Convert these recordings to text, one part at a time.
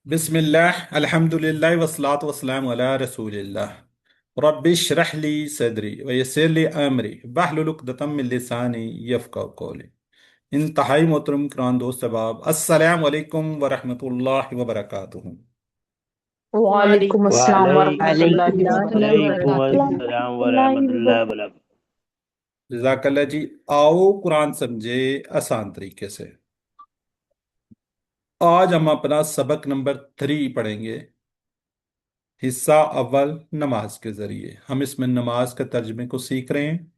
बिस्मिल्लाह अल्हम्दुलिल्लाह वस्सलातु वस्सलामु अला रसूलिल्लाह रब्बि इश्रह ली सदरी व यस्सिर ली अमरी वहलुल उक़दतम मिन लिसानी यफ़क़हू क़ौली। इंतहाई मोहतरम कुरान दोस्त अहबाब, अस्सलामु अलैकुम व रहमतुल्लाहि व बरकातुहू। वालेकुम अस्सलाम वरहमतुल्लाहि वालेकुम वबरकातुहू। अस्सलाम वरहमतुल्लाहि वबरकातुहू। जज़ाकल्लाह जी। आओ कुरान समझे आसान तरीके से। आज हम अपना सबक नंबर 3 पढ़ेंगे। हिस्सा अव्वल, नमाज के जरिए हम इसमें नमाज के तर्जमे को सीख रहे हैं।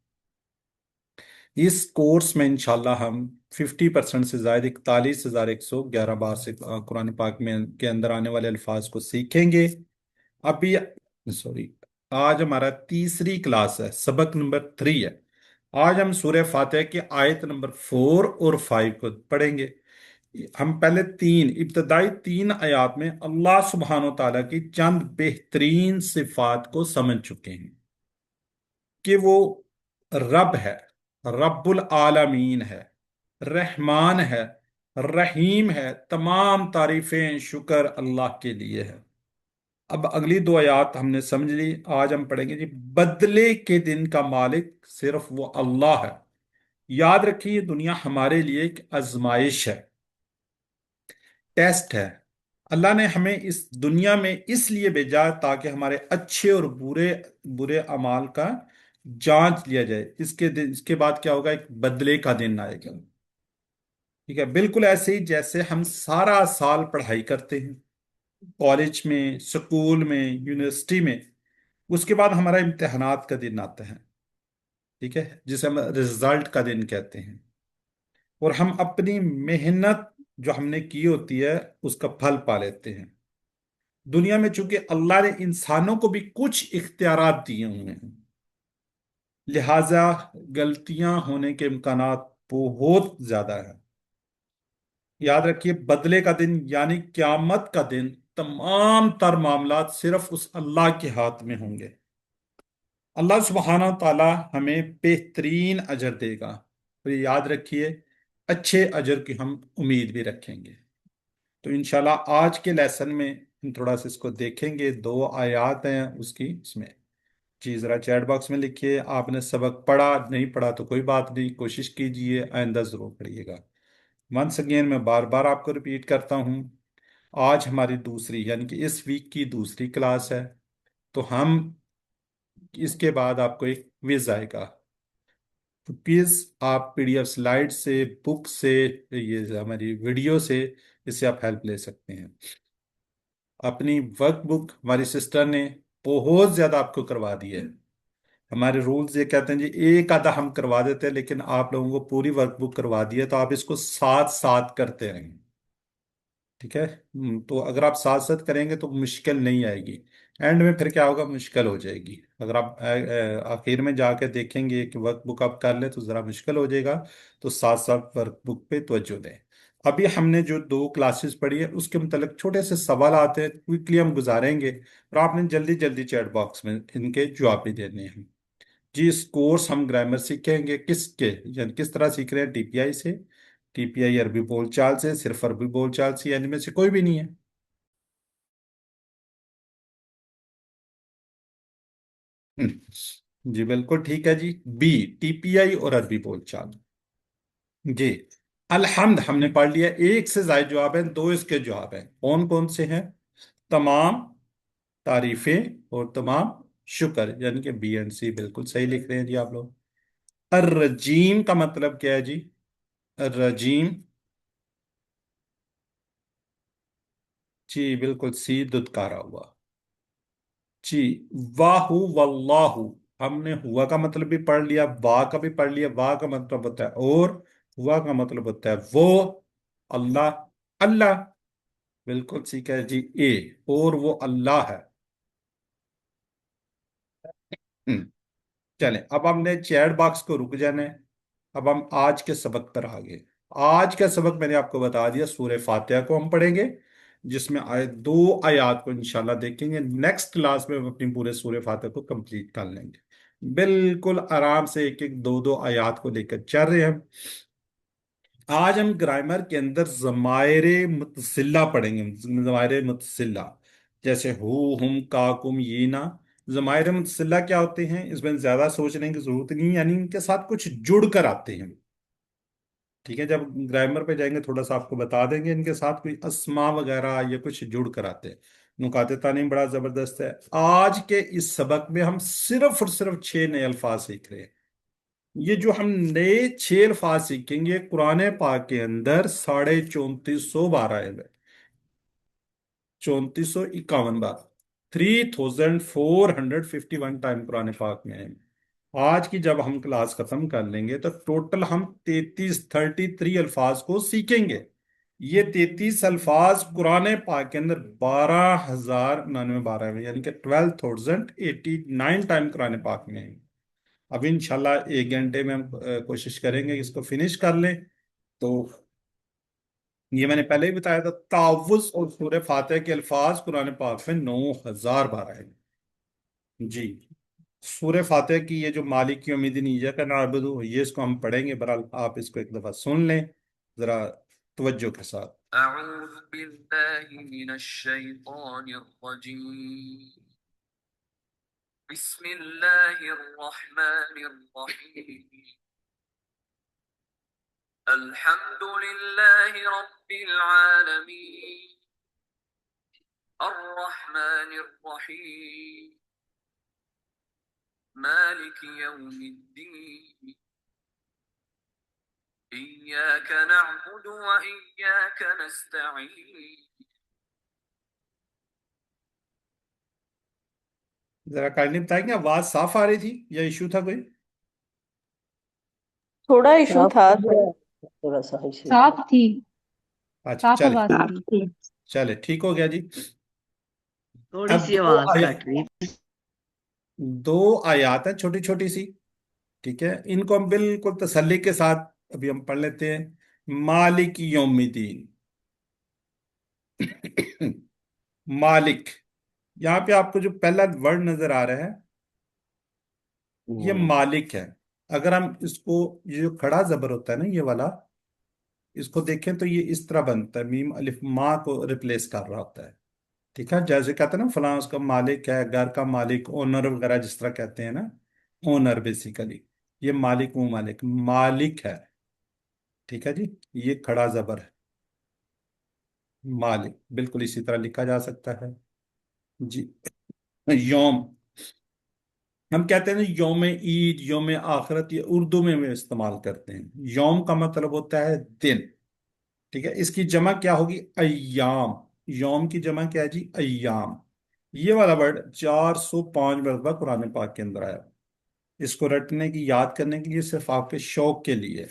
इस कोर्स में इंशाल्लाह हम 50% से ज्यादा 41,111 बार से कुरान पाक में के अंदर आने वाले अल्फाज को सीखेंगे। अभी सॉरी, आज हमारा तीसरी क्लास है, सबक नंबर 3 है। आज हम सूरह फातिहा की आयत नंबर 4 और 5 को पढ़ेंगे। हम पहले इब्तदाई तीन आयात में अल्लाह सुब्हानो ताला की चंद बेहतरीन सिफात को समझ चुके हैं कि वो रब है, रब्बुल आलमीन है, रहमान है, रहीम है। तमाम तारीफें शुक्र अल्लाह के लिए है। अब अगली दो आयात हमने समझ ली। आज हम पढ़ेंगे जी, बदले के दिन का मालिक सिर्फ वो अल्लाह है। याद रखिए, दुनिया हमारे लिए एक आजमाइश है, टेस्ट है। अल्लाह ने हमें इस दुनिया में इसलिए भेजा ताकि हमारे अच्छे और बुरे बुरे अमाल का जांच लिया जाए। इसके बाद क्या होगा, एक बदले का दिन आएगा। ठीक है, बिल्कुल ऐसे ही जैसे हम सारा साल पढ़ाई करते हैं, कॉलेज में, स्कूल में, यूनिवर्सिटी में। उसके बाद हमारा इम्तिहानात का दिन आता है, ठीक है, जिसे हम रिजल्ट का दिन कहते हैं। और हम अपनी मेहनत जो हमने की होती है उसका फल पा लेते हैं। दुनिया में चूंकि अल्लाह ने इंसानों को भी कुछ इख्तियारात दिए हुए हैं, लिहाजा गलतियां होने के इम्कानात बहुत ज्यादा है। याद रखिए, बदले का दिन यानी क्यामत का दिन, तमाम तर मामलात सिर्फ उस अल्लाह के हाथ में होंगे। अल्लाह सुब्हाना ताला हमें बेहतरीन अजर देगा। तो ये याद रखिए, अच्छे अजर की हम उम्मीद भी रखेंगे। तो इंशाल्लाह आज के लेसन में हम थोड़ा सा इसको देखेंगे। दो आयात हैं उसकी, इसमें जी जरा चैट बॉक्स में लिखिए, आपने सबक पढ़ा नहीं पढ़ा तो कोई बात नहीं, कोशिश कीजिए, आइंदा जरूर पढ़िएगा। वंस अगेन मैं बार बार आपको रिपीट करता हूँ, आज हमारी दूसरी यानी कि इस वीक की दूसरी क्लास है। तो हम इसके बाद आपको एक क्विज आएगा। तो प्लीज आप पीडीएफ स्लाइड से, बुक से, ये हमारी वीडियो से, इससे आप हेल्प ले सकते हैं। अपनी वर्कबुक हमारी सिस्टर ने बहुत ज्यादा आपको करवा दी है। हमारे रूल्स ये कहते हैं जी, एक आधा हम करवा देते हैं, लेकिन आप लोगों को पूरी वर्कबुक करवा दी है, तो आप इसको साथ साथ करते रहें। ठीक है। तो अगर आप साथ साथ करेंगे तो मुश्किल नहीं आएगी। एंड में फिर क्या होगा, मुश्किल हो जाएगी। अगर आप आखिर में जाके देखेंगे कि वर्कबुक आप कर ले तो ज़रा मुश्किल हो जाएगा। तो साथ साथ वर्कबुक पे तवज्जो दें। अभी हमने जो दो क्लासेस पढ़ी है उसके मतलब छोटे से सवाल आते हैं, क्विकली हम गुजारेंगे, और आपने जल्दी जल्दी चैट बॉक्स में इनके जवाब भी देने हैं। जी, इस कोर्स हम ग्रामर सीखेंगे किसके, यानी किस तरह सीख रहे हैं, टीपीआई से। टीपीआई अरबी बोलचाल से, सिर्फ अरबी बोलचाल से, यानी में से कोई भी नहीं है। जी बिल्कुल ठीक है जी, बी, टीपीआई और अरबी बोलचाल। जी, अलहम्द हमने पढ़ लिया। एक से ज्यादा जवाब है, दो इसके जवाब हैं। कौन कौन से हैं? तमाम तारीफें और तमाम शुक्र, यानी कि बी एंड सी बिल्कुल सही लिख रहे हैं जी आप लोग। अर्रजीम का मतलब क्या है जी? अर्रजीम, जी बिल्कुल सी, दुदकारा हुआ। जी, वाहु वल्लाहु, हमने हुआ का मतलब भी पढ़ लिया, वाह का भी पढ़ लिया। वाह का मतलब होता है और, हुआ का मतलब होता है वो। अल्लाह, अल्लाह, बिल्कुल ठीक है जी, ए, और वो अल्लाह है। हम्म, चलें, अब हमने चैट बॉक्स को रुक जाना है। अब हम आज के सबक पर आ गए। आज का सबक मैंने आपको बता दिया, सूरह फातिहा को हम पढ़ेंगे, जिसमें आए दो आयात को इंशाल्लाह देखेंगे। नेक्स्ट क्लास में हम अपनी पूरे सूरह फातिहा को कंप्लीट कर लेंगे। बिल्कुल आराम से एक एक दो दो आयात को लेकर चल रहे हैं हम। आज हम ग्रामर के अंदर ज़माइर मुतसिला पढ़ेंगे। ज़माइर मुतसिला, जैसे हु, हुम, का, कुम, ये ना। ज़माइर मुतसिला क्या होते हैं, इसमें ज्यादा सोचने की जरूरत नहीं, यानी इनके साथ कुछ जुड़ कर आते हैं। ठीक है, जब ग्रामर पे जाएंगे थोड़ा सा आपको बता देंगे, इनके साथ कोई अस्मा वगैरह या कुछ जुड़ कर आते हैं। नुकाते तानीम बड़ा जबरदस्त है। आज के इस सबक में हम सिर्फ और सिर्फ 6 नए अल्फाज सीख रहे हैं। ये जो हम नए 6 अल्फाज सीखेंगे, कुरान पाक के अंदर 3451 आए हुए, 3451 बार, 3451 टाइम कुरान पाक में है। आज की जब हम क्लास खत्म कर लेंगे तो टोटल हम 33 अल्फाज को सीखेंगे। ये 33 अल्फाज कुरान पाक के अंदर 12,099 में, यानी कि 12,089 टाइम कुरान पाक में है। अब इंशाल्लाह 1 घंटे में हम कोशिश करेंगे कि इसको फिनिश कर लें। तो ये मैंने पहले ही बताया था, तावुज़ और सूरह फातिहा के अल्फाज कुरान पाक में 9,000 बार आए। जी, सूरह फातिहा की ये जो मालिक यौमिद्दीन इय्याका नअबुदु, ये इसको हम पढ़ेंगे। बहरहाल आप इसको एक दफा सुन लें जरा तवज्जो के साथ। अऊज़ु बिल्लाहि मिनश शैतानिर रजीम, बिस्मिल्लाहिर रहमानिर रहीम, अल्हम्दुलिल्लाहि रब्बिल आलमीन, अर्रहमानिर रहीम, मालिक यौमिद्दीन, इय्याक नअबुदु व इय्याक नस्तईन। जरा काइंडली बताएंगे, आवाज साफ आ रही थी या इशू था कोई? थोड़ा इशू साफ था सर। थोड़ा सा इशू था। साफ थी। अच्छा, साफ चले आवाज आ रही थी। चले, ठीक हो गया जी। थोड़ी अब सी आवाज कट रही थी। दो आयात है छोटी छोटी सी। ठीक है, इनको हम बिल्कुल तसल्ली के साथ अभी हम पढ़ लेते हैं। मालिक यौमिद्दीन। मालिक, यहाँ पे आपको जो पहला वर्ड नजर आ रहा है, ये मालिक है। अगर हम इसको, ये जो खड़ा जबर होता है ना, ये वाला, इसको देखें तो ये इस तरह बनता है, मीम अलिफ माँ को रिप्लेस कर रहा होता है। ठीक है, जैसे कहते हैं ना फलां उसका मालिक है, घर का मालिक, ओनर वगैरह जिस तरह कहते हैं ना, ओनर बेसिकली। ये मालिक, वो मालिक, मालिक है। ठीक है जी, ये खड़ा जबर है, मालिक बिल्कुल इसी तरह लिखा जा सकता है जी। यौम, हम कहते हैं ना यौम ईद, यौम आखिरत, ये उर्दू में हम इस्तेमाल करते हैं। यौम का मतलब होता है दिन। ठीक है, इसकी जमा क्या होगी? अय्याम। यौम की जमा क्या है जी? अय्याम। ये वाला वर्ड 405 मरतबा कुरान पाक के अंदर आया। इसको रटने की, याद करने के लिए सिर्फ आपके शौक के लिए है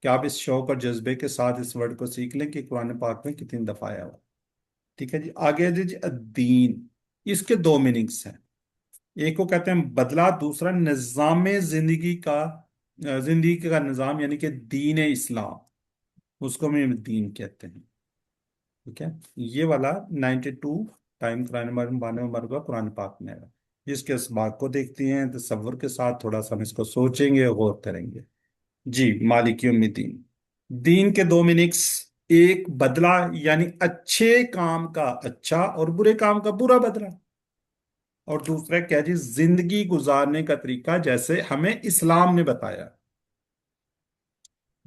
कि आप इस शौक और जज्बे के साथ इस वर्ड को सीख लें कि कुरान पाक में कितनी दफा आया हुआ। ठीक है जी, आगे है जी दीन। इसके दो मीनिंग्स हैं। एक को कहते हैं बदला, दूसरा निज़ाम जिंदगी का, जिंदगी का निज़ाम, यानी कि दीन इस्लाम, उसको हम दीन कहते हैं। ठीक है, ये वाला 92 टाइम कुरान, 92 मरतबा कुरान पाक में है। इसके इस बात को देखते हैं तसव्वुर के साथ, थोड़ा सा हम इसको सोचेंगे, गौर करेंगे। जी, मालिक यौमिद्दीन, दीन के दो मीनिंग्स। एक बदला, यानी अच्छे काम का अच्छा और बुरे काम का बुरा बदला। और दूसरा क्या जी? जिंदगी गुजारने का तरीका, जैसे हमें इस्लाम ने बताया।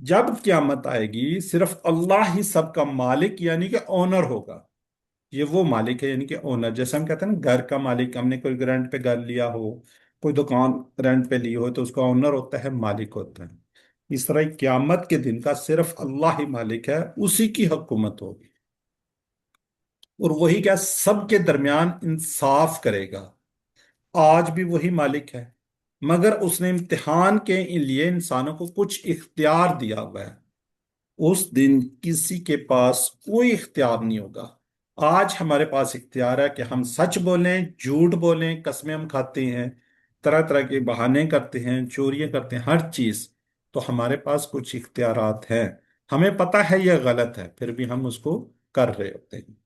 जब क्यामत आएगी सिर्फ अल्लाह ही सबका मालिक यानी कि ओनर होगा। ये वो मालिक है, यानी कि ओनर। जैसे हम कहते हैं ना घर का मालिक, हमने कोई रेंट पे घर लिया हो, कोई दुकान रेंट पे ली हो, तो उसका ओनर होता है, मालिक होता है। इस तरह क्यामत के दिन का सिर्फ अल्लाह ही मालिक है, उसी की हुकूमत होगी। और वही क्या, सबके दरमियान इंसाफ करेगा। आज भी वही मालिक है, मगर उसने इम्तिहान के लिए इंसानों को कुछ इख्तियार दिया हुआ है। उस दिन किसी के पास कोई इख्तियार नहीं होगा। आज हमारे पास इख्तियार है कि हम सच बोलें, झूठ बोलें, कस्में हम खाते हैं, तरह तरह के बहाने करते हैं, चोरियां करते हैं, हर चीज। तो हमारे पास कुछ इख्तियारात हैं। हमें पता है यह गलत है, फिर भी हम उसको कर रहे होते हैं।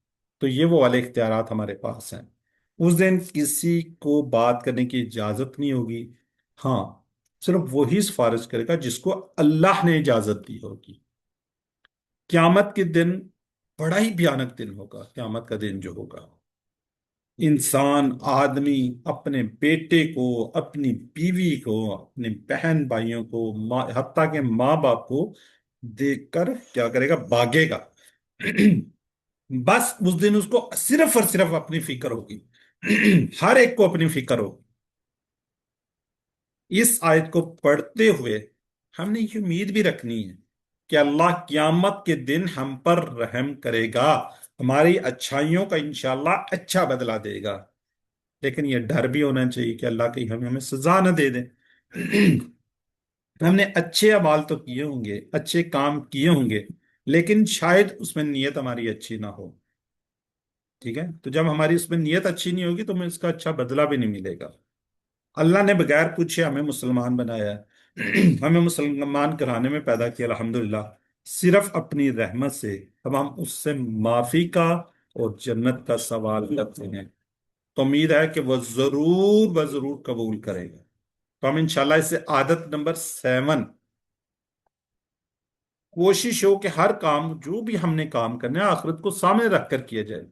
तो ये वो वाले इख्तियारात हमारे पास हैं। उस दिन किसी को बात करने की इजाजत नहीं होगी। हाँ, सिर्फ वही सिफारिश करेगा जिसको अल्लाह ने इजाजत दी होगी। قیامت کے دن بڑا ہی بھیانک دن ہوگا، قیامت کا دن جو ہوگا، انسان آدمی اپنے بیٹے کو، اپنی بیوی کو، اپنے بہن بھائیوں کو، حتیٰ کہ ماں باپ کو دیکھ کر کیا کرے گا؟ بھاگے گا۔ بس اس دن اس کو صرف اور صرف اپنی فکر ہوگی، ہر ایک کو اپنی فکر ہوگی۔ اس آیت کو پڑھتے ہوئے ہم نے یہ امید بھی رکھنی ہے کہ اللہ قیامت کے دن ہم پر رحم کرے گا، ہماری اچھائیوں کا انشاءاللہ اچھا بدلہ دے گا۔ لیکن یہ ڈر بھی ہونا چاہیے کہ اللہ کہیں ہمیں سزا نہ دے دیں۔ ہم نے اچھے اعمال تو کیے ہوں گے، اچھے کام کیے ہوں گے، لیکن شاید اس میں نیت ہماری اچھی نہ ہو۔ ٹھیک ہے، تو جب ہماری اس میں نیت اچھی نہیں ہوگی تو ہمیں اس کا اچھا بدلہ بھی نہیں ملے گا۔ اللہ نے بغیر پوچھے ہمیں مسلمان بنایا ہے، ہمیں مسلمان گھرانے میں پیدا کیا الحمدللہ، صرف اپنی رحمت سے۔ اب ہم اس سے معافی کا اور جنت کا سوال کرتے ہیں، تو امید ہے کہ وہ ضرور ضرور قبول کرے گا۔ تو ہم انشاءاللہ اس سے عادت نمبر 7، کوشش ہو کہ ہر کام جو بھی ہم نے کام کرنا ہے آخرت کو سامنے رکھ کر کیا جائے،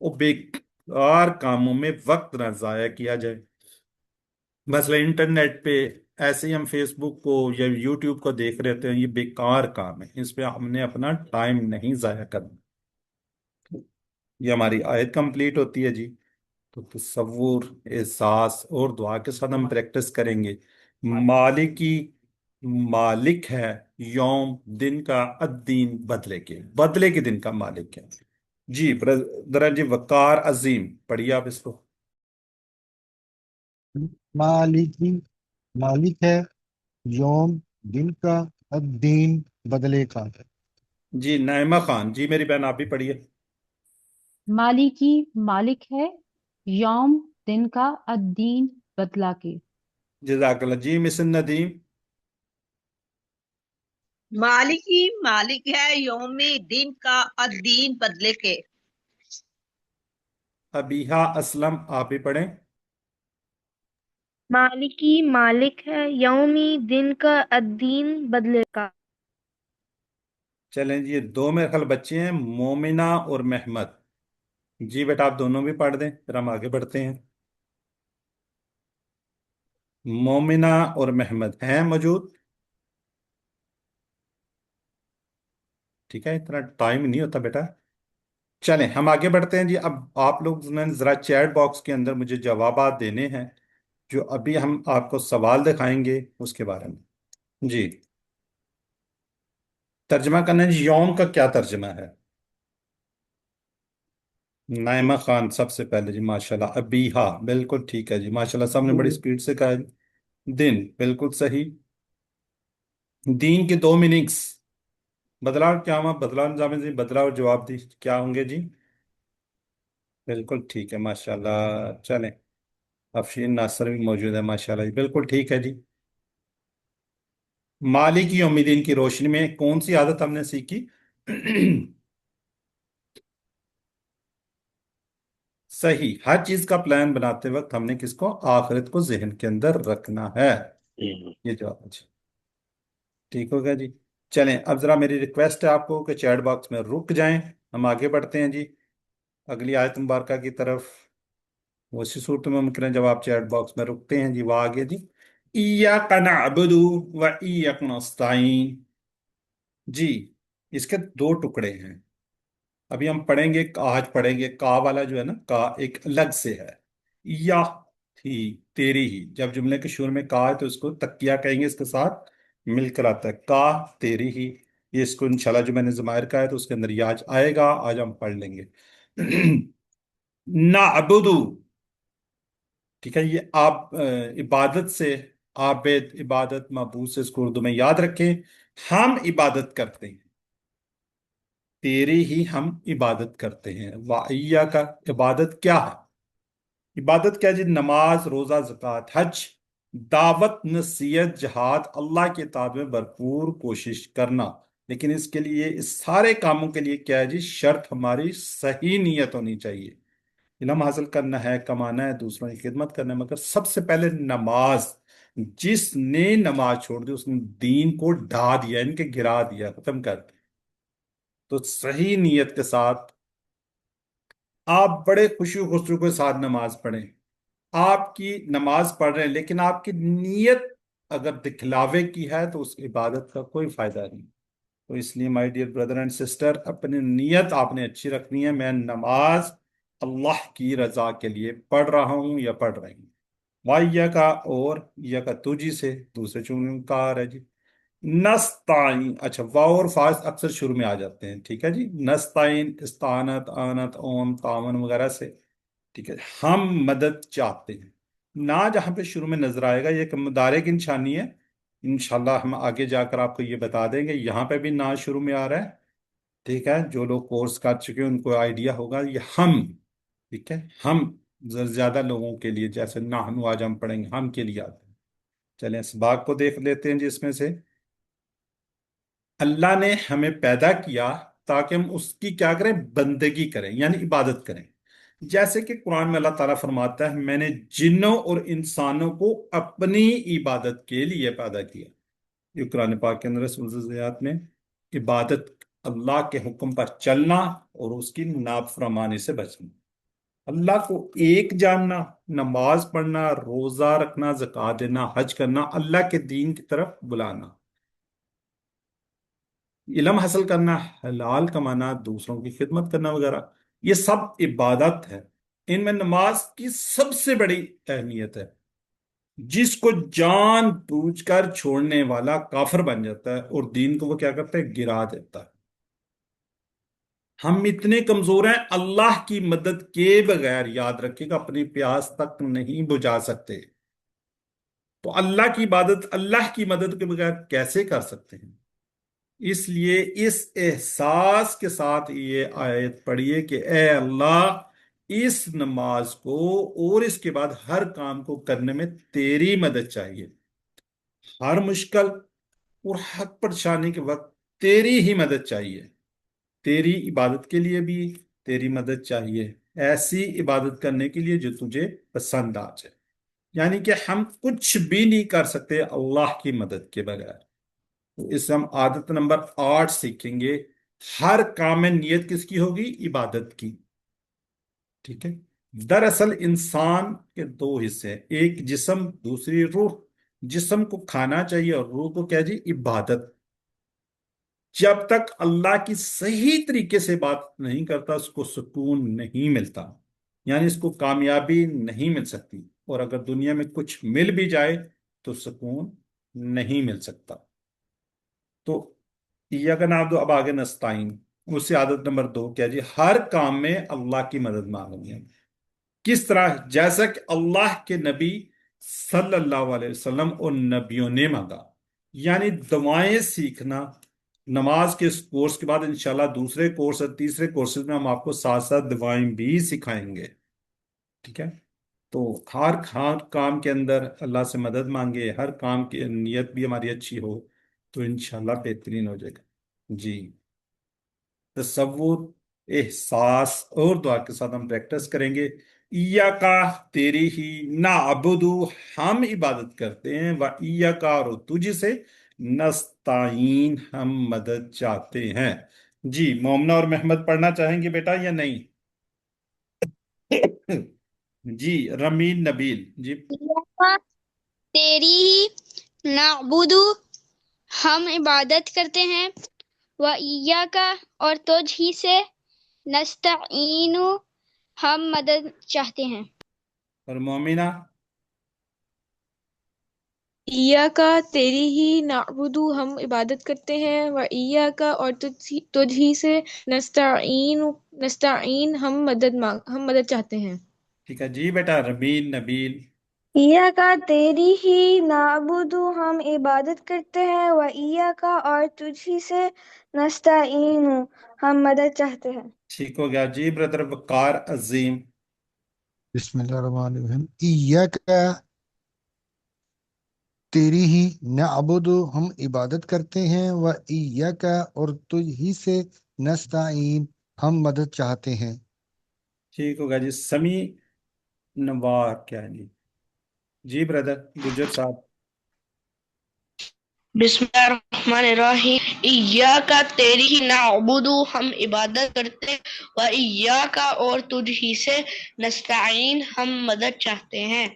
وہ بیکار کاموں میں وقت نہ ضائع کیا جائے۔ مثلا انٹرنیٹ پہ ایسے ہی ہم فیس بک کو یا یوٹیوب کو دیکھ رہے ہیں، یہ بیکار کام ہے، اس پہ ہم نے اپنا ٹائم نہیں ضائع کرنا۔ یہ ہماری آیت کمپلیٹ ہوتی ہے جی۔ تو تصور، احساس اور دعا کے ساتھ ہم پریکٹس کریں گے۔ مالکی، مالک ہے یوم، دن کا، الدین بدلے کے، بدلے کے دن کا مالک ہے جی۔ ذرا جی وقار عظیم پڑھیے آپ اس کو۔ مالکی، مالک ہے یوم، دن کا، الدین بدلے کا۔ جی نائمہ خان، جی میری بہن آپ بھی پڑھیے۔ مالکی، مالک ہے یوم، دن کا، الدین بدلا کے۔ جزاک اللہ جی مس ندیم۔ مالکی، مالک ہے یوم دن کا، الدین بدلے کے۔ ابیحہ اسلم آپ بھی پڑھیں۔ مالکی، مالک ہے یومی دن کا، الدین بدلے کا۔ چلیں جی، یہ دو میرے خیال بچے ہیں، مومنہ اور محمد۔ جی بیٹا آپ دونوں بھی پڑھ دیں، پھر ہم آگے بڑھتے ہیں۔ مومنہ اور محمد ہیں موجود؟ ٹھیک ہے، اتنا ٹائم نہیں ہوتا بیٹا۔ چلیں ہم آگے بڑھتے ہیں جی۔ اب آپ لوگ نے ذرا چیٹ باکس کے اندر مجھے جوابات دینے ہیں، جو ابھی ہم آپ کو سوال دکھائیں گے اس کے بارے میں جی۔ ترجمہ کرنا ہے جی، یوم کا کیا ترجمہ ہے؟ نائمہ خان سب سے پہلے جی، ماشاءاللہ۔ ابیحہ بالکل ٹھیک ہے جی، ماشاءاللہ سب نے بڑی سپیڈ سے کہا ہے۔ دن بالکل صحیح۔ دین کے دو میننگز، بدلا اور قیامت، بدلا نظام جی، بدلا اور جواب دی کیا ہوں گے جی؟ بالکل ٹھیک ہے ماشاءاللہ۔ چلیں افشین ناصر بھی موجود ہے ماشاءاللہ جی، بالکل ٹھیک ہے جی۔ مالک یوم الدین کی روشنی میں کون سی عادت ہم نے سیکھی؟ صحیح، ہر چیز کا پلان بناتے وقت ہم نے کس کو؟ آخرت کو ذہن کے اندر رکھنا ہے۔ یہ جواب ہے جی، ٹھیک ہوگا جی۔ چلیں اب ذرا میری ریکویسٹ ہے آپ کو کہ چیٹ باکس میں رک جائیں، ہم آگے بڑھتے ہیں جی اگلی آیت مبارکہ کی طرف۔ وہ اسی صورت میں ممکن ہے جب آپ چیٹ باکس میں رکتے ہیں جی۔ وہ آگے جی، ایاک نعبد و ایاک نستعین۔ جی اس کے دو ٹکڑے ہیں، ابھی ہم پڑھیں گے، آج پڑھیں گے کا والا جو ہے نا، کا ایک الگ سے ہے۔ یا تھی، تیری ہی، جب جملے کے شروع میں کا ہے تو اس کو تکیہ کہیں گے، اس کے ساتھ مل کر آتا ہے کا تیری ہی۔ یہ اس کو انشاءاللہ جو میں نے ضمائر کا ہے تو اس کے اندر یہ آج آئے گا، آج ہم پڑھ لیں گے۔ نعبدو، ٹھیک ہے، یہ آپ عبادت سے، عابد، عبادت، معبود سے، اس کو اردو میں یاد رکھیں، ہم عبادت کرتے ہیں، تیری ہی ہم عبادت کرتے ہیں۔ وَإِيَّاكَ کا عبادت کیا ہے؟ عبادت کیا جی؟ نماز، روزہ، زکوٰۃ، حج، دعوت، نصیحت، جہاد، اللہ کی اطاعت میں بھرپور کوشش کرنا۔ لیکن اس کے لیے، اس سارے کاموں کے لیے کیا ہے جی؟ شرط ہماری صحیح نیت ہونی چاہیے۔ علم حاصل کرنا ہے، کمانا ہے، دوسروں کی خدمت کرنا ہے، مگر سب سے پہلے نماز۔ جس نے نماز چھوڑ دی اس نے دین کو ڈھا دیا، ان کے گرا دیا، ختم کر دیا۔ तो सही नीयत के साथ आप बड़े खुशी खुशरू के साथ नमाज पढ़ें। आपकी नमाज पढ़ रहे हैं लेकिन आपकी नीयत अगर दिखलावे की है तो उस इबादत का कोई फायदा नहीं। तो इसलिए my dear brother and sister, अपनी नीयत आपने अच्छी रखनी है। मैं नमाज अल्लाह की रजा के लिए पढ़ रहा हूँ या पढ़ रही हूँ। वाह्य का और या का तुझी से दूसरे चुन का आ रहा है जी। नस्ताइन, अच्छा वाव और फाज अक्सर शुरू में आ जाते हैं, ठीक है जी। नस्ताइन, इस्तानत, आनत, ओम, तामन वगैरह से, ठीक है। हम मदद चाहते हैं, ना जहां पे शुरू में नजर आएगा ये एक मुदारे की निशानी है। इंशाल्लाह हम आगे जाकर आपको ये बता देंगे। यहाँ पे भी ना शुरू में आ रहा है, ठीक है। जो लोग कोर्स कर चुके हैं उनको आइडिया होगा ये हम, ठीक है। हम ज्यादा लोगों के लिए, जैसे नाहनु आज हम पढ़ेंगे, हम के लिए आते हैं। चलें इस बात को देख लेते हैं जिसमें से अल्लाह ने हमें पैदा किया ताकि हम उसकी क्या करें, बंदगी करें यानी इबादत करें। जैसे कि कुरान में अल्लाह ताला फरमाता है, मैंने जिन्नों और इंसानों को अपनी इबादत के लिए पैदा किया। ये कुरान पाक के अंदर सूरह ज़ियात में इबादत, अल्लाह के हुक्म पर चलना और उसकी नाफरमानी से बचना, अल्लाह को एक जानना, नमाज पढ़ना, रोजा रखना, ज़कात देना, हज करना, अल्लाह के दीन की तरफ बुलाना, इल्म हासिल करना, हलाल कमाना, दूसरों की खिदमत करना वगैरह, ये सब इबादत है। इनमें नमाज की सबसे बड़ी अहमियत है। जिसको जान बूझकर छोड़ने वाला काफिर बन जाता है और दीन को वो क्या करता है, गिरा देता है। हम इतने कमजोर हैं, अल्लाह की मदद के बगैर, याद रखिएगा, अपनी प्यास तक नहीं बुझा सकते। तो अल्लाह की इबादत अल्लाह की मदद के बगैर कैसे कर सकते हैं। इसलिए इस एहसास के साथ ये आयत पढ़िए कि ए अल्लाह, इस नमाज को और इसके बाद हर काम को करने में तेरी मदद चाहिए। हर मुश्किल और हर परेशानी के वक्त तेरी ही मदद चाहिए। तेरी इबादत के लिए भी तेरी मदद चाहिए, ऐसी इबादत करने के लिए जो तुझे पसंद आ जाए। यानी कि हम कुछ भी नहीं कर सकते अल्लाह की मदद के बगैर। तो इससे हम आदत नंबर 8 सीखेंगे। हर काम में नियत किसकी होगी, इबादत की, ठीक है। दरअसल इंसान के दो हिस्से हैं, एक जिस्म, दूसरी रूह। जिस्म को खाना चाहिए और रूह को क्या जी, इबादत। जब तक अल्लाह की सही तरीके से बात नहीं करता उसको सुकून नहीं मिलता, यानी इसको कामयाबी नहीं मिल सकती। और अगर दुनिया में कुछ मिल भी जाए तो सुकून नहीं मिल सकता। तो इय्याका नअबुदु, अब आगे नस्ताइन, उससे आदत नंबर 2 क्या जी, हर काम में अल्लाह की मदद मांगनी है। किस तरह, जैसा कि अल्लाह के नबी सल्लल्लाहु अलैहि वसल्लम और नबियों ने मांगा। यानी दुआएं सीखना, नमाज के इस कोर्स के बाद इंशाल्लाह दूसरे कोर्स और तीसरे कोर्सेज में हम आपको साथ साथ दुआएं भी सिखाएंगे, ठीक है। तो हर काम के अंदर अल्लाह से मदद मांगे, हर काम की नीयत भी हमारी अच्छी हो तो इंशाल्लाह बेहतरीन हो जाएगा जी। तसव्वुर, एहसास और दुआ के साथ हम प्रैक्टिस करेंगे। ईया का, तेरी ही, ना अबुदू, हम इबादत करते हैं, व ईया का, और तुझे से, नस्ताइन, हम मदद चाहते हैं। जी मोमना और महमद पढ़ना चाहेंगे बेटा या नहीं? जी रमीन नबील जी। इय्याका तेरी ही नअबुदु हम इबादत करते हैं, व इय्याका और तुझ ही से नस्तईनु हम मदद चाहते हैं। और मोमिना? इय्याका तेरी ही नाबुदु हम इबादत करते हैं, व इय्याका और तुझ ही से नस्ताईन हम मदद चाहते हैं। ठीक है जी बेटा रमीन नबील। इय्याका तेरी ही नाबुदु हम इबादत करते हैं, व इय्याका और तुझी से नस्तईनु हम मदद चाहते हैं। ठीक हो गया जी ब्रदर वकार अजीम। बिस्मिल्लाहिर्रहमानिर्रहीम। इय्याका तेरी ही नअबुदु हम इबादत करते हैं, व इय्याका और तुझ ही से नस्ताईन हम मदद चाहते हैं। ठीक हो गया जी। समी नवार क्या है जी? जी ब्रदर गुजर साहब। बिस्मिल्लाहिर्रहमानिर्रहीम। इय्याका तेरी ही नअबुदु हम इबादत करते हैं, व इय्याका और तुझ ही से नस्तईन हम मदद चाहते हैं।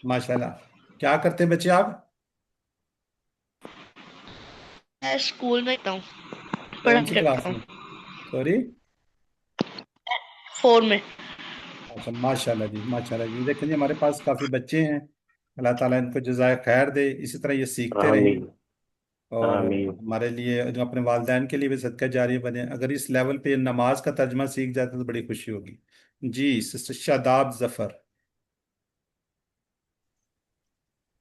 माशाल्लाह। क्या करते हैं बच्चे आप? मैं स्कूल में हूँ, कौन पढ़ाई सी करता क्लास हूँ, में? सॉरी। 4 में। अच्छा, माशाल्लाह जी, माशाल्लाह जी। देखें जी, हमारे पास काफ़ी बच्चे हैं। अल्लाह ताला इनको जज़ाए खैर दे, इसी तरह ये सीखते रहें आमीन और आमीन। हमारे लिए, जो अपने वालिदैन के लिए भी सदका जारी बने। अगर इस लेवल पे नमाज का तर्जमा सीख जाते तो बड़ी खुशी होगी। जी, सिस्टर शादाब जफर।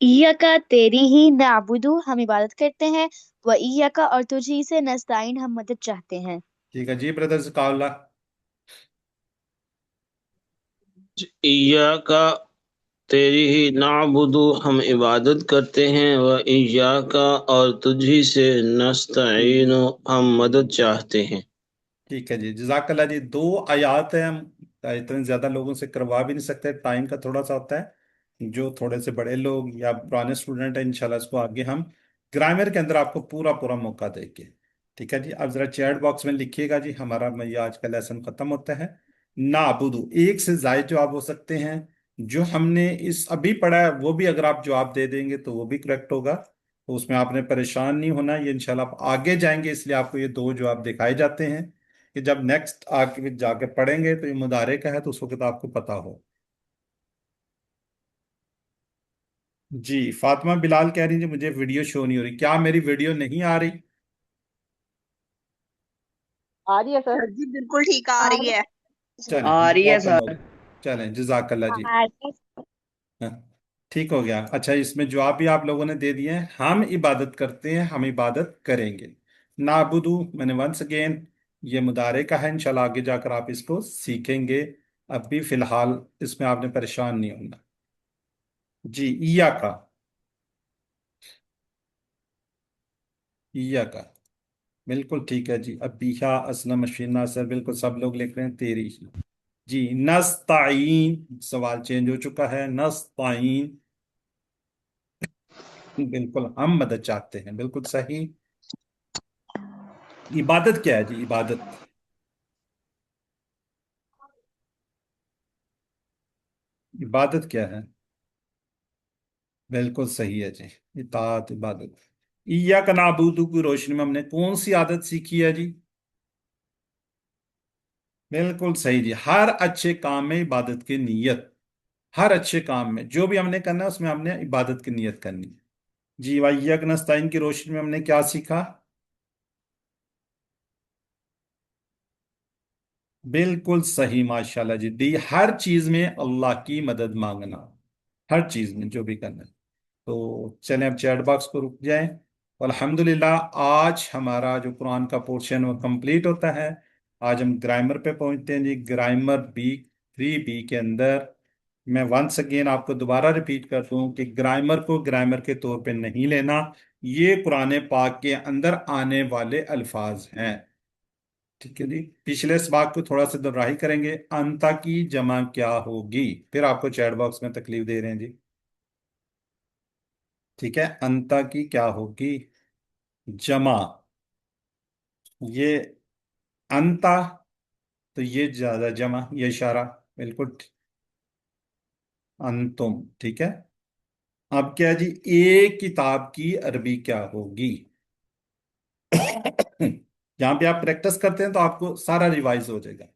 इय्याका तेरी ही नाबुदु हम इबादत करते हैं, व इय्याका और तुझी से नस्ताइन हम मदद चाहते हैं। ठीक है जी, ब्रदर ज़काउल्लाह। इय्याका तेरी ही नाबुदु हम इबादत करते हैं, व इय्याका और तुझी से नस्तईन हम मदद चाहते हैं। ठीक है जी, जज़ाकल्लाह जी। 2 आयात हैं, हम इतने ज़्यादा लोगों से करवा भी नहीं सकते, टाइम का थोड़ा सा होता है। जो थोड़े से बड़े लोग या पुराने स्टूडेंट हैं, इंशाल्लाह इसको आगे हम ग्रामर के अंदर आपको पूरा पूरा मौका देंगे। ठीक है जी, अब ज़रा चैट बॉक्स में लिखिएगा जी। हमारा ये आज का लेसन ख़त्म होता है। नाबुदु, एक से ज़ायद जवाब हो सकते हैं। जो हमने इस अभी पढ़ा है वो भी अगर आप जवाब दे देंगे तो वो भी करेक्ट होगा, तो उसमें आपने परेशान नहीं होना। ये इंशाल्लाह आप आगे जाएंगे, इसलिए आपको ये 2 जवाब दिखाए जाते हैं कि जब नेक्स्ट आके जाके पढ़ेंगे तो ये मुदारे का है, तो उस वक्त आपको पता हो। जी, फातिमा बिलाल कह रही जी मुझे वीडियो शो नहीं हो रही। क्या मेरी वीडियो नहीं आ रही? आ रही है सर। सर जी बिल्कुल ठीक आ रही है। चलें, आ रही है जज़ाकल्लाह। सर। चलें, जज़ाकल्लाह जी। आ रही है। हाँ, ठीक हो गया। अच्छा, इसमें जवाब भी आप लोगों ने दे दिए हैं। हम इबादत करते हैं, हम इबादत करेंगे। नाबुदू मैंने वंस अगेन, ये मुदारे का है, इंशाल्लाह आगे जाकर आप इसको सीखेंगे। अभी फिलहाल इसमें आपने परेशान नहीं होना। जी, ईया का, ईया का बिल्कुल ठीक है जी। अबीहा, असलम, अशीना सर, बिल्कुल सब लोग लिख रहे हैं तेरी ही। जी, नस्ताइन, सवाल चेंज हो चुका है। नस्ताइन, बिल्कुल हम मदद चाहते हैं, बिल्कुल सही। इबादत क्या है जी? इबादत, इबादत क्या है? बिल्कुल सही है जी, इताअत, इबादत। इय्या का नाबूदु की रोशनी में हमने कौन सी आदत सीखी है जी? बिल्कुल सही जी, हर अच्छे काम में इबादत की नीयत। हर अच्छे काम में जो भी हमने करना है उसमें हमने इबादत की नीयत करनी है। जी, वैयक नस्ताइन की रोशनी में हमने क्या सीखा? बिल्कुल सही, माशाल्लाह जी। दी, हर चीज में अल्लाह की मदद मांगना, हर चीज में जो भी करना है। तो चलें, अब चैट बॉक्स को रुक जाएं। अल्हम्दुलिल्लाह, आज हमारा जो कुरान का पोर्शन वो कंप्लीट होता है। आज हम ग्रामर पे पहुंचते हैं जी। ग्रामर बी, 3B के अंदर मैं वंस अगेन आपको दोबारा रिपीट कर दूं कि ग्रामर को ग्रामर के तौर पे नहीं लेना। ये कुरान पाक के अंदर आने वाले अल्फाज हैं। ठीक है जी, पिछले सवाल को थोड़ा सा दोहराई करेंगे। अंता की जमा क्या होगी? फिर आपको चैट बॉक्स में तकलीफ दे रहे हैं जी। ठीक है, अंता की क्या होगी? जमा, ये अंता, तो ये ज्यादा जमा, ये इशारा, बिल्कुल अंतुम। ठीक है, अब क्या है जी, एक किताब की अरबी क्या होगी? जहां पे आप प्रैक्टिस करते हैं तो आपको सारा रिवाइज हो जाएगा।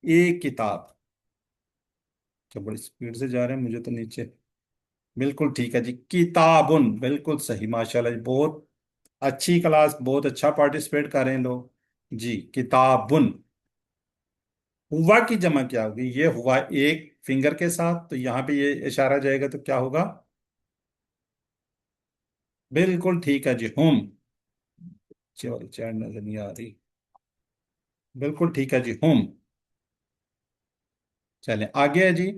एक किताब, क्या बड़ी स्पीड से जा रहे हैं, मुझे तो नीचे। बिल्कुल ठीक है जी, किताबुन, बिल्कुल सही, माशाल्लाह जी। बहुत अच्छी क्लास, बहुत अच्छा पार्टिसिपेट कर रहे हैं लोग। जी, किताबुन। हुआ की जमा क्या होगी? ये हुआ एक फिंगर के साथ, तो यहाँ पे ये इशारा जाएगा तो क्या होगा? बिल्कुल ठीक है जी, हुम। चलो, चैट नजर नहीं आ रही। बिल्कुल ठीक है जी, हुम। चलें, आगे है जी।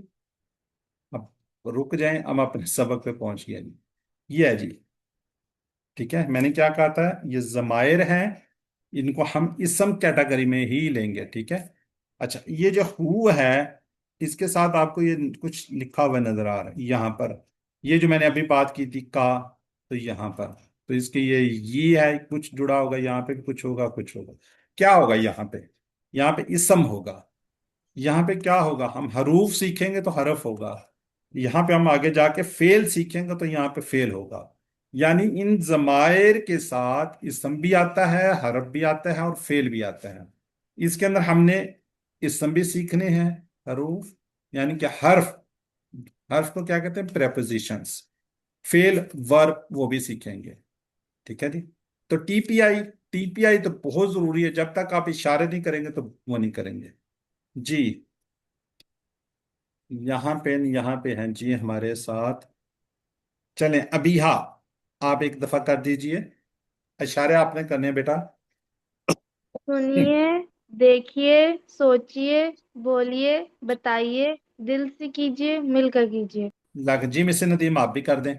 अब रुक जाएं, हम अपने सबक पे पहुंच गए जी। ये है जी। ठीक है, मैंने क्या कहा था, ये जमायर हैं, इनको हम इसम कैटेगरी में ही लेंगे। ठीक है। अच्छा, ये जो हु है, इसके साथ आपको ये कुछ लिखा हुआ नजर आ रहा है यहाँ पर। ये जो मैंने अभी बात की थी का, तो यहाँ पर تو اس کے یہ ہے کچھ جڑا ہوگا، یہاں پہ کچھ ہوگا کچھ ہوگا. کیا ہوگا یہاں پہ اسم ہوگا. یہاں پہ کیا ہوگا، ہم حروف سیکھیں گے تو حرف ہوگا. یہاں پہ ہم آگے جا کے فعل سیکھیں گے تو یہاں پہ فعل ہوگا. یعنی ان ضمائر کے ساتھ اسم بھی آتا ہے، حرف بھی آتا ہے اور فعل بھی آتا ہے. اس کے اندر ہم نے اسم بھی سیکھنے ہیں، حروف یعنی کہ حرف کو کیا کہتے ہیں، پریپوزیشنز. فعل ورب وہ بھی سیکھیں گے. ٹھیک ہے جی. تو ٹی پی آئی تو بہت ضروری ہے، جب تک آپ اشارے نہیں کریں گے تو وہ نہیں کریں گے. جی یہاں پہ ہیں جی ہمارے ساتھ. چلیں ابھی ہاں آپ ایک دفعہ کر دیجئے، اشارے آپ نے کرنے ہیں بیٹا. سنیے، دیکھیے، سوچیے، بولیے، بتائیے، دل سے کیجیے، مل کر کیجیے. جی مس ندیم آپ بھی کر دیں.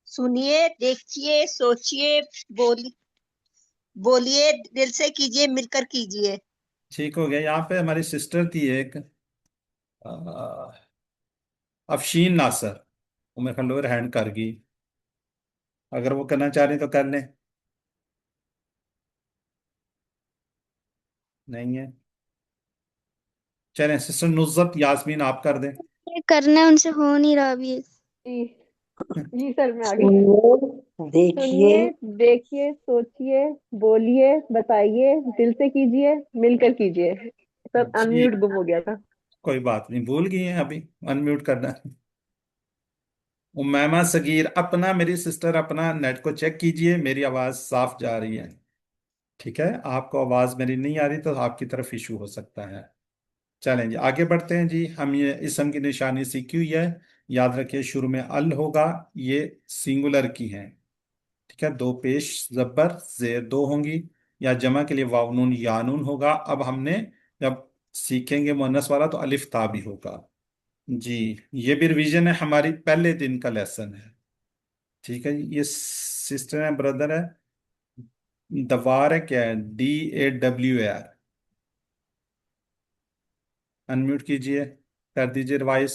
سنیے، دیکھیے، سوچیے، بولیے، دل سے کیجیے، مل کر کیجیے. ٹھیک ہو گیا. یہاں پہ ہماری سسٹر تھی ایک افشین ناصر، وہ میرے خیال لوور ہینڈ کر گئی. اگر وہ کرنا چاہ رہے ہیں تو کر لیں. نہیں ہے. چلیں سسٹر نصرت یاسمین آپ کر دیں. کرنا ہے ان سے ہو نہیں رہا ابھی. جی جی سر میں آگے. سنیے، دیکھیے، سنیے، دیکھیے، سوچیے، بولیے، بتائیے، دل سے کیجیے، مل کر کیجیے. سر جی انمیوٹ گم ہو گیا تھا. کوئی بات نہیں، بھول گئی ہیں ابھی انمیوٹ کرنا. امیمہ صغیر میری سسٹر اپنا نیٹ کو چیک کیجئے، میری آواز صاف جا رہی ہے. ٹھیک ہے، آپ کو آواز میری نہیں آ رہی تو آپ کی طرف ایشو ہو سکتا ہے. چلیں جی آگے بڑھتے ہیں جی. ہم یہ اسم کی نشانی سیکھی ہوئی ہے. یاد رکھیے شروع میں ال ہوگا، یہ سنگولر کی ہیں. ٹھیک ہے، دو پیش زبر زیر دو ہوں گی، یا جمع کے لیے واو نون یا نون ہوگا. اب ہم نے جب سیکھیں گے مؤنث والا تو الف تا بھی ہوگا. جی یہ بھی ریویژن ہے، ہماری پہلے دن کا لیسن ہے. ٹھیک ہے جی. یہ سسٹر ہے، بردر ہے. دوار ہے کیا ہے، DAWAR. انمیوٹ کیجئے، کر دیجئے ریوائز.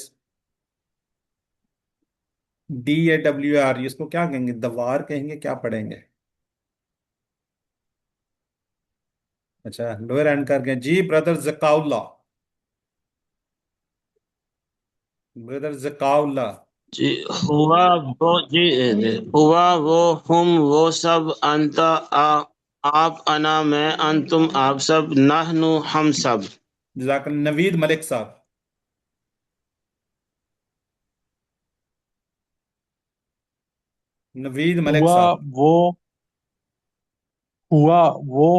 DAWR اس کو کیا کہیں گے، دوار کہیں گے، کیا پڑھیں گے؟ اچھا لوئر اینڈ کر گئے جی. بردر زکاء اللہ، بردر زکاء اللہ. جی ہوا وہ ہم وہ سب، انت آپ، انا میں، انتم آپ سب، نحنو ہم سب. جزاک اللہ. نوید ملک صاحب. نوید ملک صاحب. ہوا وہ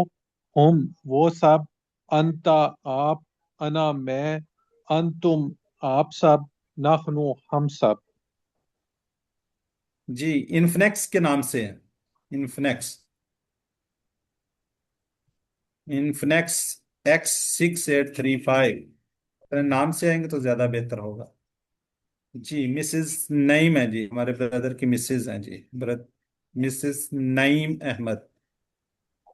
ہم وہ سب، انت آپ، انا میں، انتم آپ سب، نحنو ہم سب. جی انفنیکس کے نام سے ہے. انفنیکس X6835 نام سے آئیں گے تو زیادہ بہتر ہوگا. جی مسز نعیم ہے جی، ہمارے بردر کی مسز ہیں جی. مسز نعیم احمد.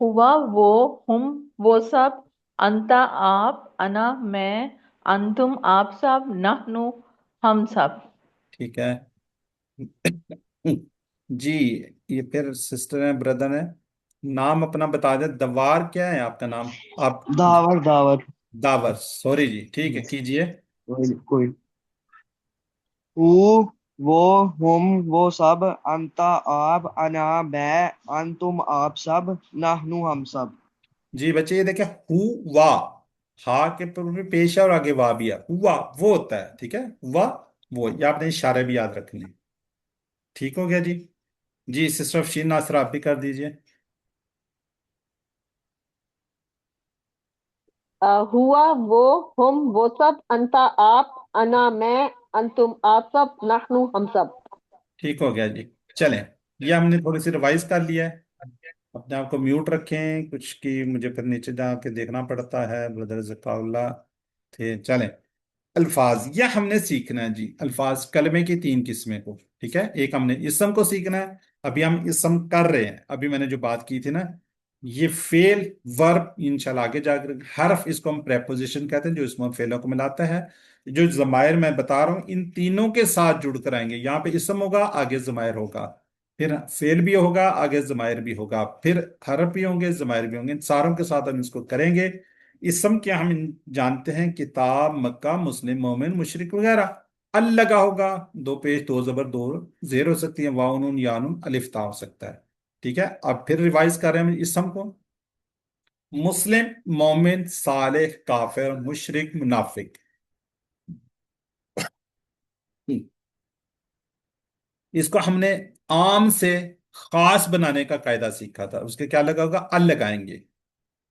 ہوا وہ ہم وہ سب، انت آپ، انا میں، انتم آپ سب، نحنو ہم سب. ٹھیک ہے جی. یہ پھر سسٹر ہیں، بردر ہیں. نام اپنا بتا دیں. دوار کیا ہے آپ کا نام؟ آپ داور، سوری جی. ٹھیک ہے کیجئے. کوئی وہ ہم وہ سب، انت آپ، انا میں، انتم آپ سب، نحنو ہم سب. جی بچے یہ دیکھیں، ہوا ہا کے پر بھی پیش ہے اور آگے وا بھی ہے. ہوا وہ ہوتا ہے. ٹھیک ہے، ہوا وہ، یہ آپ نے اشارے بھی یاد رکھنے. ٹھیک ہو گیا جی. جی سسٹر افشین ناصر آپ بھی کر دیجئے. ہوا وہ ہم وہ سب، انت آپ، انا میں، انتم آپ سب، نحنو ہم سب. ٹھیک ہو گیا جی. چلیں یہ ہم نے تھوڑی سی ریوائز کر لیا ہے. اپنے آپ کو میوٹ رکھیں، کچھ کی مجھے پھر نیچے جا کے دیکھنا پڑتا ہے. بردر ذکاء اللہ تھے. چلیں الفاظ یہ ہم نے سیکھنا ہے جی. الفاظ کلمے کی 3 قسمیں کو. ٹھیک ہے، ایک ہم نے اسم کو سیکھنا ہے. ابھی ہم اسم کر رہے ہیں. ابھی میں نے جو بات کی تھی نا، یہ فعل ورب انشاءاللہ آگے جا کر. حرف اس کو ہم پریپوزیشن کہتے ہیں، جو اسم و فعلوں کو ملاتا ہے. جو ضمائر میں بتا رہا ہوں ان تینوں کے ساتھ جڑ کر آئیں گے. یہاں پہ اسم ہوگا، آگے ضمائر ہوگا. फिर फेल भी होगा, आगे जमायर भी होगा, फिर हरफ भी होंगे, जमायर भी होंगे। इन सारों के साथ हम इसको करेंगे। इसम क्या हम जानते हैं, किताब, मक्का, मुस्लिम, मोमिन, मुशरिक वगैरह। अल लगा होगा, दो पेश, दो जबर, दो जेर हो सकती है, वाउन नून या नून अलिफ ता हो सकता है। ठीक है, अब फिर रिवाइज कर रहे हैं हम इसम को। मुस्लिम, मोमिन, सालेह, काफिर, मुशरिक, मुनाफिक। इसको हमने आम से खास बनाने का कायदा सीखा था, उसके क्या लगा होगा, अल लगाएंगे।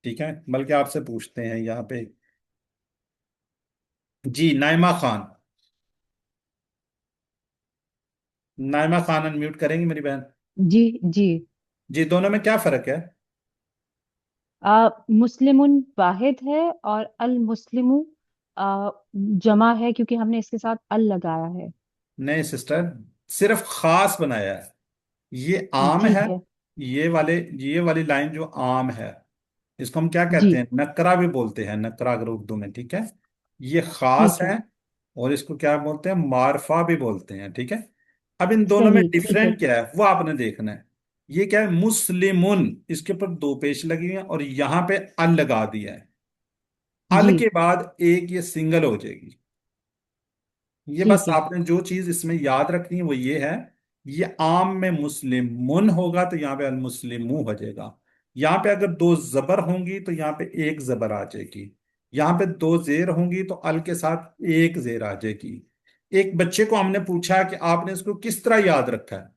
ठीक है, बल्कि आपसे पूछते हैं यहाँ पे, जी नाइमा खान। नाइमा खान अनम्यूट करेंगी मेरी बहन? जी जी। जी, दोनों में क्या फर्क है? मुस्लिमुन वाहिद है और अल मुस्लिमु जमा है, क्योंकि हमने इसके साथ अल लगाया है। नहीं सिस्टर, सिर्फ खास बनाया है। ये आम ठीक है, है। ये वाली लाइन जो आम है, इसको हम क्या जी कहते हैं, नकरा भी बोलते हैं, नकरा अगर उर्दू में। ठीक है, ये खास ठीक है। है, और इसको क्या बोलते हैं, मारफा भी बोलते हैं। ठीक है, अब इन दोनों में सही, ठीक है। डिफरेंट क्या है वो आपने देखना है। ये क्या है, मुस्लिमुन, इसके ऊपर दो पेश लगी हुई है और यहां पे अल लगा दिया है। अल जी के बाद एक ये सिंगल हो जाएगी। ये बस ठीक है। आपने जो चीज इसमें याद रखनी है वो ये है, ये आम में मुस्लिमुन होगा तो यहाँ पे अल मुस्लिमू हो जाएगा। यहाँ पे अगर दो जबर होंगी तो यहाँ पे एक जबर आ जाएगी। यहाँ पे दो जेर होंगी तो अल के साथ एक जेर आ जाएगी। एक बच्चे को हमने पूछा कि आपने इसको किस तरह याद रखा है,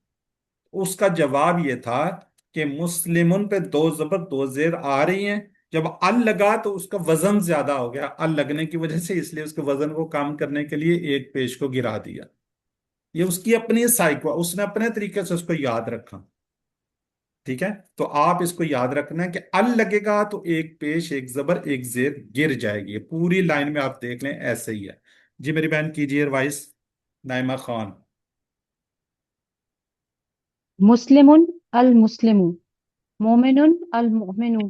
उसका जवाब ये था कि मुस्लिमुन पे दो जबर दो जेर आ रही हैं, जब अल लगा तो उसका वजन ज्यादा हो गया अल लगने की वजह से, इसलिए उसके वजन को कम करने के लिए एक पेश को गिरा दिया। ये उसकी अपनी साइको, उसने अपने तरीके से उसको याद रखा। ठीक है, तो आप इसको याद रखना है कि अल लगेगा तो एक पेश, एक जबर, एक जेर गिर जाएगी। पूरी लाइन में आप देख लें ऐसे ही है। जी मेरी बहन कीजिए रिवाइज, नाइमा खान। मुस्लिमुन अल मुस्लिमु, मोमिनुन अल मोमिनु,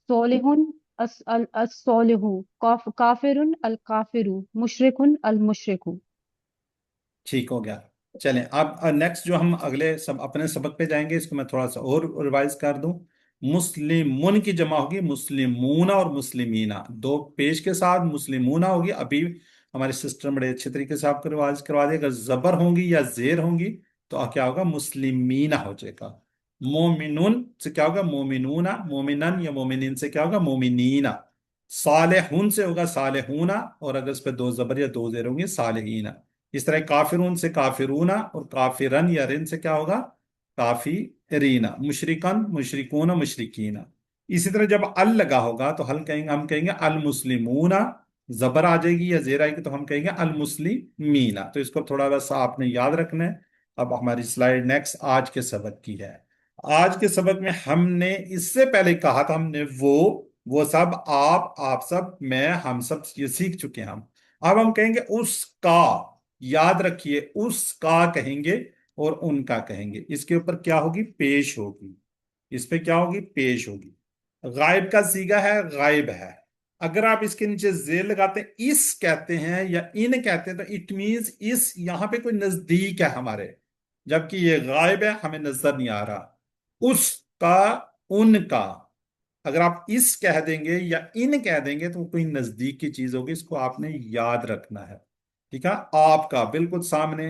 सोलिहुन अल सोलिहु, काफिरुन अल काफिरु, मुशरिकुन अल मुशरिकु। ठीक हो गया। चलें अब नेक्स्ट जो हम अगले सब अपने सबक पे जाएंगे, इसको मैं थोड़ा सा और रिवाइज कर दूं। मुस्लिमुन की जमा होगी मुस्लिमूना और मुस्लिमीना, दो पेश के साथ मुस्लिमूना होगी। अभी हमारे सिस्टर बड़े अच्छे तरीके से आपको रिवाज करवा दिया। अगर जबर होंगी या जेर होंगी तो क्या होगा, मुस्लिमीना हो जाएगा। मोमिनुन से क्या होगा, मोमिनूना। मोमिनन या मोमिनिन से क्या होगा, मोमिनीना। सालेहुन से होगा सालेहूना, और अगर इस पे दो जबर या दो जेर होंगे, सालेहीना। इस तरह काफिरून से काफिरूना, और काफिरन या रिन से क्या होगा, काफिरीना। मुशरिकन, मुशरिकूना, मुशरिकीना। इसी तरह जब अल लगा होगा तो हल कहेंगे, हम कहेंगे अल मुस्लिमूना, जबर आ जाएगी या जेर आएगी तो हम कहेंगे अल मुस्लिमीना। तो इसको थोड़ा बस आपने याद रखना है। अब हमारी स्लाइड नेक्स्ट आज के सबक की है। आज के सबक में हमने इससे पहले कहा था, हमने वो सब, आप सब, मैं, हम सब, ये सीख चुके हैं हम। अब हम कहेंगे उसका। याद रखिए, उसका कहेंगे और उनका कहेंगे। इसके ऊपर क्या होगी, पेश होगी। इस पे क्या होगी, पेश होगी। गायब का सीगा है, गायब है। अगर आप इसके नीचे जेर लगाते हैं, इस कहते हैं या इन कहते हैं, तो इट मींस इस यहां पे कोई नजदीक है हमारे, जबकि ये गायब है, हमें नजर नहीं आ रहा। उसका, उनका। अगर आप इस कह देंगे या इन कह देंगे तो कोई नजदीक की चीज होगी, इसको आपने याद रखना है। ठीक है, आपका बिल्कुल सामने,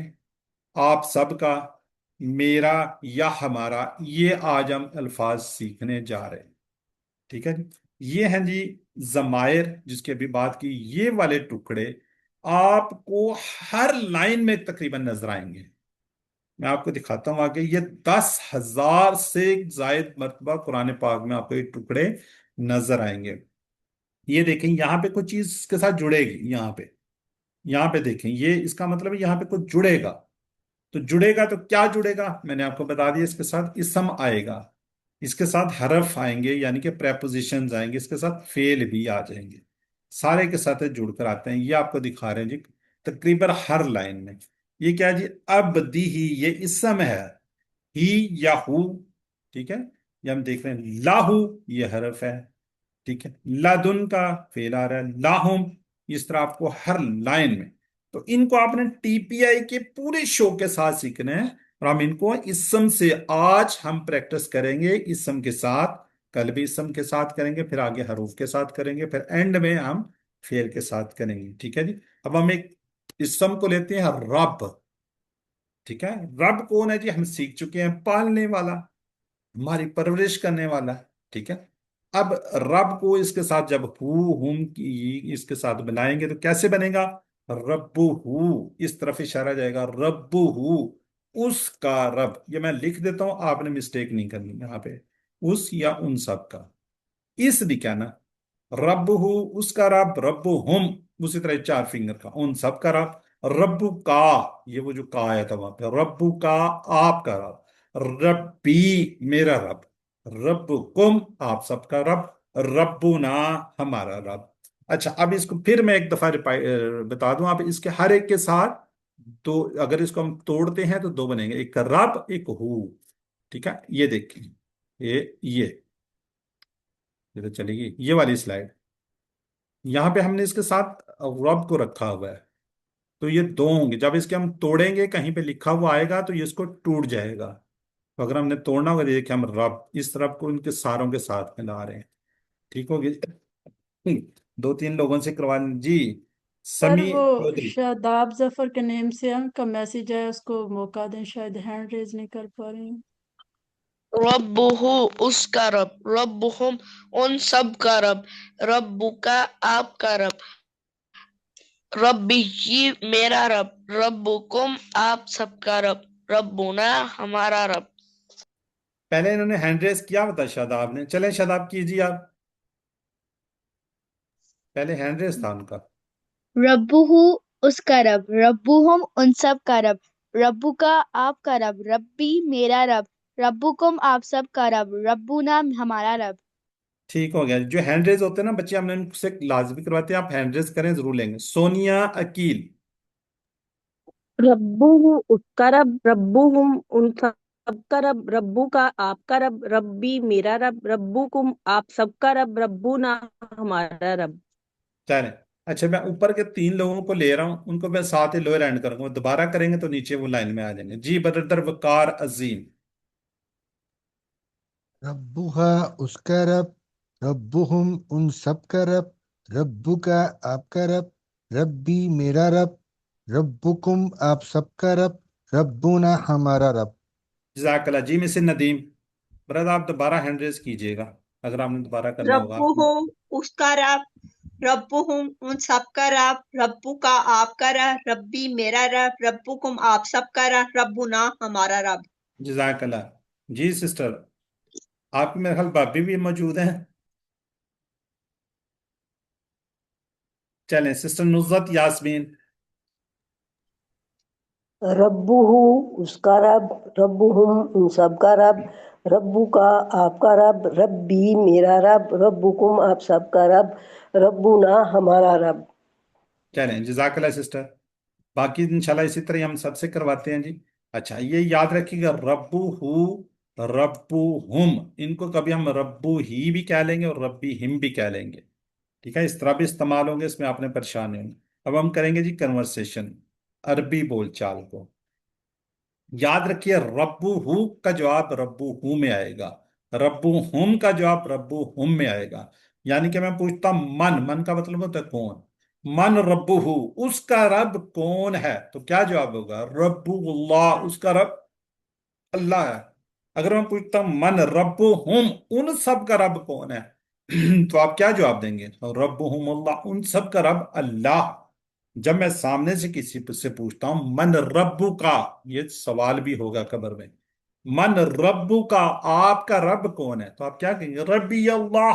आप सबका, मेरा या हमारा, ये आज हम अल्फाज सीखने जा रहे हैं। ठीक है जी, ये हैं जी जमायर जिसकी अभी बात की। ये वाले टुकड़े आपको हर लाइन में तकरीबन नजर आएंगे। मैं आपको दिखाता हूं आगे, ये 10,000 से जायद मरतबा कुरान पाक में आपको ये टुकड़े नजर आएंगे। ये देखें, यहां पे कुछ चीज के साथ जुड़ेगी। यहाँ पे देखें, ये इसका मतलब है यहाँ पे कुछ जुड़ेगा। तो जुड़ेगा तो क्या जुड़ेगा, मैंने आपको बता दिया। इसके साथ इसम आएगा, इसके साथ हरफ आएंगे यानी कि प्रेपोजिशंस आएंगे, इसके साथ फेल भी आ जाएंगे। सारे के साथ जुड़कर आते हैं। ये आपको दिखा रहे हैं जी तकरीबन हर लाइन में। ये क्या है जी, अब दी ही, ये इसम है, ही या हु। ठीक है, ये हम देख रहे हैं। लाहू ये हरफ है। ठीक है, लादुन का फेल आ रहा है। लाहुम, इस तरह आपको हर लाइन में। तो इनको आपने टीपीआई के पूरे शो के साथ सीखना है, اور ہم ان کو اسم سے آج ہم پریکٹس کریں گے، اسم کے ساتھ، کل بھی اسم کے ساتھ کریں گے، پھر آگے حروف کے ساتھ کریں گے، پھر اینڈ میں ہم فعل کے ساتھ کریں گے، ٹھیک ہے جی۔ اب ہم ایک اسم کو لیتے ہیں رب، ٹھیک ہے۔ رب کون ہے جی؟ ہم سیکھ چکے ہیں، پالنے والا، ہماری پرورش کرنے والا، ٹھیک ہے۔ اب رب کو اس کے ساتھ جب ہم کی اس کے ساتھ بنائیں گے تو کیسے بنے گا؟ رب اس طرف اشارہ جائے گا، رب اس کا رب، یہ میں لکھ دیتا ہوں، آپ نے مسٹیک نہیں کرنی یہاں پہ، اس یا ان سب کا، اس بھی کیا نا، رب اس کا رب، رب اسی طرح 4 فنگر کا، ان سب کا رب، رب کا، یہ وہ جو کا آیا تھا وہاں پہ، رب کا آپ کا رب، ربی میرا رب، رب آپ سب کا رب، ربنا ہمارا رب۔ اچھا اب اس کو پھر میں ایک دفعہ بتا دوں، آپ اس کے ہر ایک کے ساتھ تو اگر اس کو ہم توڑتے ہیں تو 2 بنیں گے، ایک رب ایک ہو، ٹھیک ہے۔ یہ دیکھیں، یہ تو چلے گی یہ والی سلائڈ، یہاں پہ ہم نے اس کے ساتھ رب کو رکھا ہوا ہے، تو یہ 2 ہوں گے، جب اس کے ہم توڑیں گے کہیں پہ لکھا ہوا آئے گا تو یہ اس کو ٹوٹ جائے گا، تو اگر ہم نے توڑنا ہوگا دیکھیں ہم رب اس رب کو ان کے ساروں کے ساتھ ملا رہے ہیں، ٹھیک ہوگی۔ 2-3 لوگوں سے کروا لیں جی۔ سر سمی وہ چودھری، شاداب ظفر کے نیم سے ان کا میسج ہے، اس کو موقع دیں، شاید ہینڈ ریز نہیں کر پا رہی ہوں۔ رب اس کا رب، ربہم ان سب کا رب، رب کا آپ کا رب، ربی میرا رب، ربکم آپ سب کا رب، ربنا ہمارا رب۔ پہلے انہوں نے ہینڈ ریز کیا ہوتا شاداب نے، چلیں شاداب کیجیے آپ، پہلے ہینڈ ریز تھا ان کا۔ ربہ اس کا رب، ربہم ان سب کا رب، ربو کا آپ کا رب، ربی میرا رب، ربکم آپ سب کا رب، ربنا ہمارا رب۔ ٹھیک ہو گیا، جو ہینڈ ریز ہوتے ہیں نا بچے، ہم نے ان سے لازمی کرواتے ہیں، آپ ہینڈ ریز کریں ضرور لیں گے۔ سونیا عقیل، ربو اس کا رب، ربوہم ان سب کا رب، ربو کا آپ کا رب، ربی میرا رب، ربوکم آپ سب کا رب، ربنا ہمارا رب۔ چلیں اچھا، میں اوپر کے 3 لوگوں کو لے رہا ہوں، ان کو میں ساتھ ہی لوئر اینڈ کروں گا، دوبارہ کریں گے تو نیچے وہ لائن میں آ جائیں گے جی۔ بردر وقار عظیم، ربها اس کا رب، ربهم ان سب کا رب، ربو کا آپ کا رب، ربی میرا رب، ربکم آپ سب کا رب، ربنا ہمارا رب۔ جزاک اللہ جی۔ مسز ندیم برادر آپ دوبارہ ہینڈ ریز کیجئے گا اگر آپ نے دوبارہ کرنا ہوگا آپ نے۔ ربو اس کا رب، ربہم ان سب کا رب، ربو کا آپ کا رب، ربی میرا رب، ربکم آپ سب کا رب، ربنا ہمارا رب۔ جزاک اللہ جی۔ سسٹر آپ کی میرے خیال بھابی بھی موجود ہیں، چلیں سسٹر نصرت یاسمین، ربہ اس کا رب، ربہم ان سب کا رب، ربو کا آپ کا رب، ربی میرا رب، ربکم آپ سب کا رب، ربنا ہمارا رب۔ چلیں جزاک اللہ سسٹر، باقی انشاءاللہ اسی طرح ہم سب سے کرواتے ہیں جی۔ اچھا یہ یاد رکھیے گا، ربو ہو ربو ہم، ان کو کبھی ہم ربو ہی بھی کہہ لیں گے اور ربی ہم بھی کہہ لیں گے، ٹھیک ہے، اس طرح بھی استعمال ہوں گے، اس میں آپ نے پریشان نہیں ہونا۔ اب ہم کریں گے جی کنورسیشن، عربی بول چال کو یاد رکھیے، ربو ہو کا جواب ربو ہو میں آئے گا، ربو ہم کا جواب ربو ہم میں آئے گا، یعنی کہ میں پوچھتا ہوں من کا مطلب ہوتا ہے کون، من ربو ہو اس کا رب کون ہے، تو کیا جواب ہوگا؟ ربو اللہ اس کا رب اللہ ہے۔ اگر میں پوچھتا ہوں من ربو ہم ان سب کا رب کون ہے تو آپ کیا جواب دیں گے؟ ربو ہم اللہ ان سب کا رب اللہ۔ جب میں سامنے سے کسی سے پوچھتا ہوں من ربو کا، یہ سوال بھی ہوگا قبر میں، من ربو کا آپ کا رب کون ہے، تو آپ کیا کہیں گے؟ ربی اللہ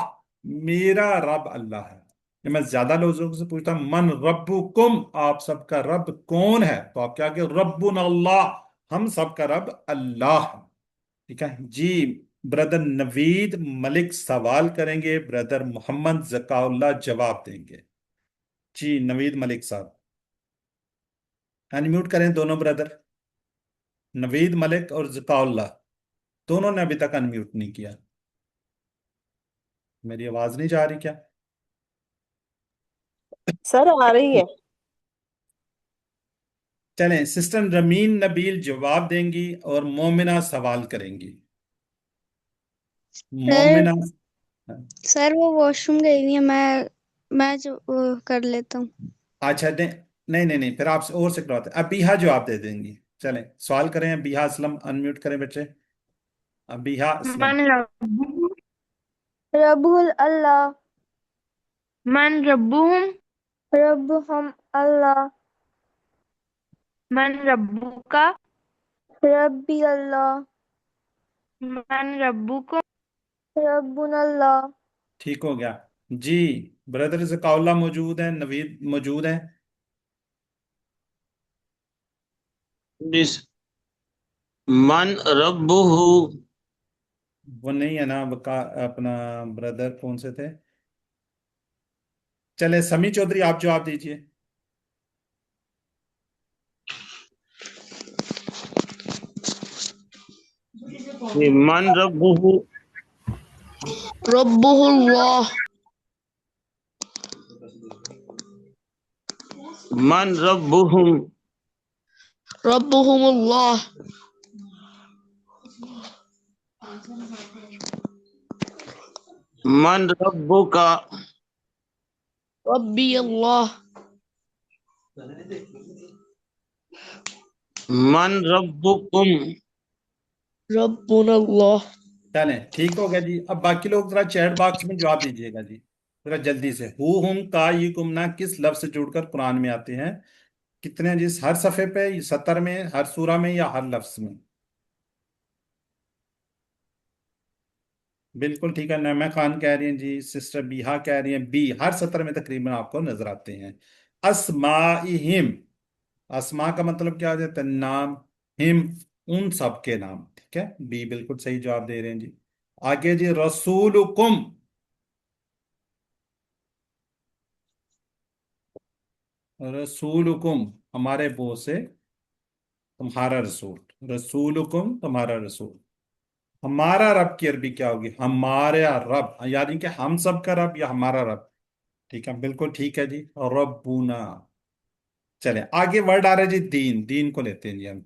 میرا رب اللہ ہے۔ جب میں زیادہ لوگوں سے پوچھتا ہوں من ربکم آپ سب کا رب کون ہے، تو آپ کیا کہ ربنا اللہ ہم سب کا رب اللہ ہے، ٹھیک ہے جی۔ بردر نوید ملک سوال کریں گے، بردر محمد ذکاء اللہ جواب دیں گے جی۔ نوید ملک صاحب انمیوٹ کریں دونوں بردر، نوید ملک اور ذکاء اللہ، دونوں نے ابھی تک انمیوٹ نہیں کیا، میری آواز نہیں جا رہی کیا؟ سر آ رہی ہے۔ चलें, सिस्टर रमीन नबील जवाब देंगी और मोमिना सवाल करेंगी। सर मोमिना। सर वो वॉशरूम गई हुई है, मैं जो वो कर लेता हूँ। अच्छा, नहीं नहीं नहीं नहीं, फिर आप और से करवाते, अबीहा जवाब दे देंगी। चलें, सवाल करें। अबीहा असलम, अनम्यूट करें बच्चे। अबीहा असलम। मन रब्बुहु रब्बुल अल्लाह। मन रब्बुहुम रब्बुहुम अल्लाह। मन रब्बुका रब्बी अल्लाह। मन रब्बुकुम रब्बुन अल्लाह। ठीक हो गया जी। ब्रदर जकाउल्ला मौजूद है, नवीद मौजूद है। जिस मन रब्बुहु, वो नहीं है ना, अपना ब्रदर कौन से थे। चले, समी चौधरी आप जवाब दीजिए। मन रब्बुहु, रब्बुहुल्लाह मन रब्बुहुम, रब्बुहुमुल्लाह मन रब्बुका, रब्बी अल्लाह मन रब्बुकुम। रब्बुनल्लाह। चलें, ठीक हो गया जी। अब बाकी लोग जरा चैट बॉक्स में जवाब दीजिएगा जी, जरा जल्दी से। हु हुम का ये गुमना किस लफ्ज से जुड़कर कुरान में आते हैं? कितने जिस हर सफे पे, 70 में, हर सूरा में, या हर लफ्ज में? बिल्कुल ठीक है, नैमा खान कह रही हैं जी, सिस्टर बीहा कह रही हैं बी, हर 70 में तकरीबन आपको नजर आते हैं। अस्माइहिम, अस्मा का मतलब क्या हो जाता है? नाम। हिम, उन सब के नाम। ठीक है, बी बिल्कुल सही जवाब दे रहे हैं जी। आगे जी, रसूलुकुम, रसूलुकुम हमारे वो से तुम्हारा रसूल। रसूलुकुम तुम्हारा रसूल। हमारा रब की अरबी क्या होगी? हमारा रब, यानी कि हम सब का रब या हमारा रब। ठीक है, बिल्कुल ठीक है जी। और रब्बुना। चले, आगे वर्ड आ रहा है जी, दीन। दीन को लेते हैं जी हम।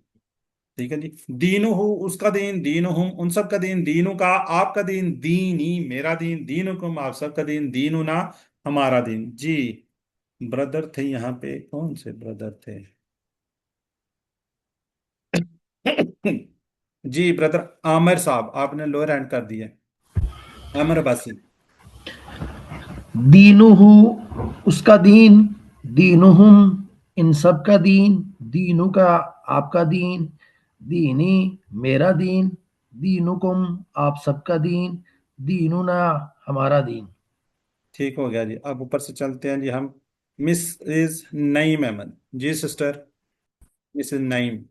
ठीक है जी। दीनु हु उसका दीन, दीनु हुम उन सब का दीन, दीनु का आपका दीन, दीनी मेरा दीन, दीनुकुम आप सबका दीन, दीनुना हमारा दीन जी। ब्रदर थे यहाँ पे, कौन से ब्रदर थे? जी ब्रदर आमिर साहब, आपने लोअर हैंड कर दिया। आमिर अब्बासी। दीनुहु उसका दीन, दीनुहुम इन सब का दीन, दीनु का आपका दीन, दीनी मेरा दीन, दीनुकुम आप सबका दीन, दीनुना हमारा दीन। ठीक हो गया जी। अब ऊपर से चलते हैं जी हम। Miss is Naeem Ahmad ji, sister Mrs Naeem.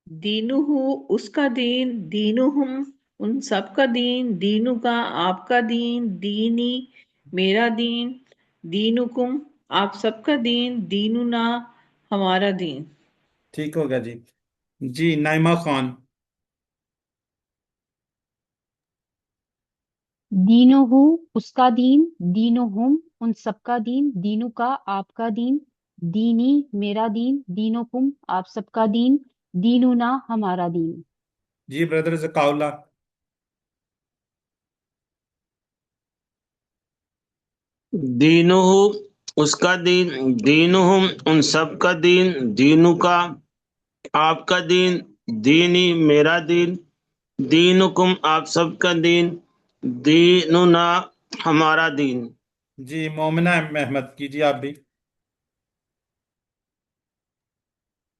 दीनुहु उसका दीन, दीनुहुम उन सब का दीन, दीनु का आपका दीन, दीनी मेरा दीन, दीनुकुम आप सबका दीन, दीनुना हमारा दीन। ठीक हो गया जी। जी नाइमा खान। दीनुहु उसका दीन, दीनुहुम उन सबका दीन, दीनु का आपका दीन, दीनी मेरा दीन, दीनुकुम आप सबका दीन, दीनुना हमारा दीन। जी ब्रदर जकाउल्ला। दीनुहु उसका दीन, दीनुहुम उन सब का दीन, दीनु का आपका दीन, दीनी मेरा दीन, दीनुकुम आप सबका दीन, दीनुना हमारा दीन। जी मोमिना अहमद कीजिए आप भी।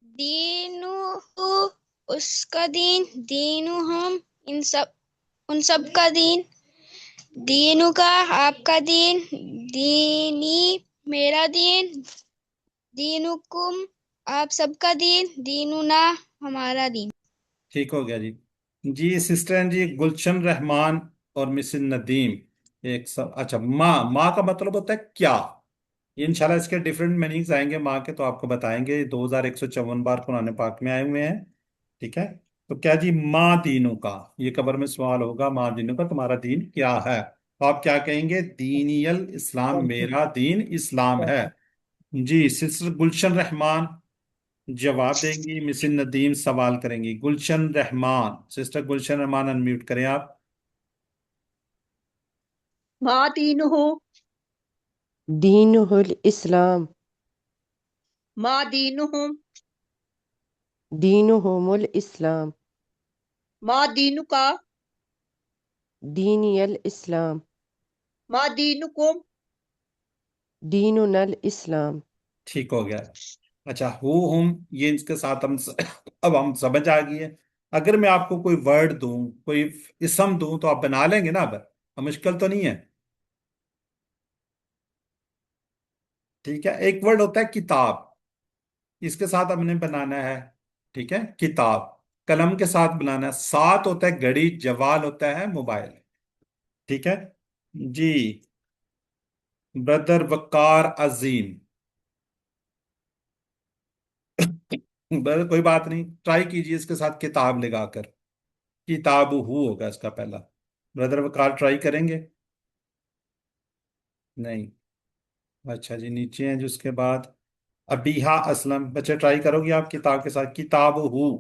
दीनुहु उसका दीन, दीनुहुम उन सब का दीन, दीनु का आपका दीन, दीनी मेरा दीन, दीनुकुम आप सबका दीन, दीनुना हमारा दीन। ठीक हो गया जी। जी सिस्टर हैं जी गुलशन रहमान और मिसेस नदीम। एक सब, अच्छा, माँ, माँ का मतलब होता है क्या? इंशाल्लाह इसके डिफरेंट मीनिंग्स आएंगे माँ के, तो आपको बताएंगे। 2154 बार कुरान पाक में आए हुए हैं। ठीक है, तो क्या जी, माँ दीनों का, ये कबर में सवाल होगा, माँ दीनों का तुम्हारा दीन क्या है? तो आप क्या कहेंगे? दीनियल इस्लाम, मेरा दीन इस्लाम है। जी सिस्टर गुलशन रहमान। जवाब देंगी। मिसिन नदीम सवाल करेंगी। गुलशन रहमान, सिस्टर गुलशन रहमान, अनम्यूट करें आप। मा दीनुहु दीनुहुल इस्लाम मा दीनुहुम दीनुहुमुल इस्लाम मा दीनुका दीनियल इस्लाम मा दीनुकुम दीनुनल इस्लाम। ठीक हो गया। अच्छा, हम, ये इसके साथ हम अब हम समझ आ गई है। अगर मैं आपको कोई वर्ड दूं, कोई इसम दूं, तो आप बना लेंगे ना? अब मुश्किल तो नहीं है। ठीक है, एक वर्ड होता है किताब, इसके साथ हमने बनाना है। ठीक है, किताब। कलम के साथ बनाना है। साथ होता है घड़ी, जवाल होता है मोबाइल। ठीक है जी। ब्रदर वकार अजीम, ब्रदर कोई बात नहीं, ट्राई कीजिए इसके साथ किताब लगाकर। किताब हु होगा इसका पहला। ब्रदर वकार ट्राई करेंगे? नहीं। अच्छा जी, नीचे हैं जो उसके बाद अबीहा असलम। बच्चे ट्राई करोगे आप किताब के साथ? किताब हु।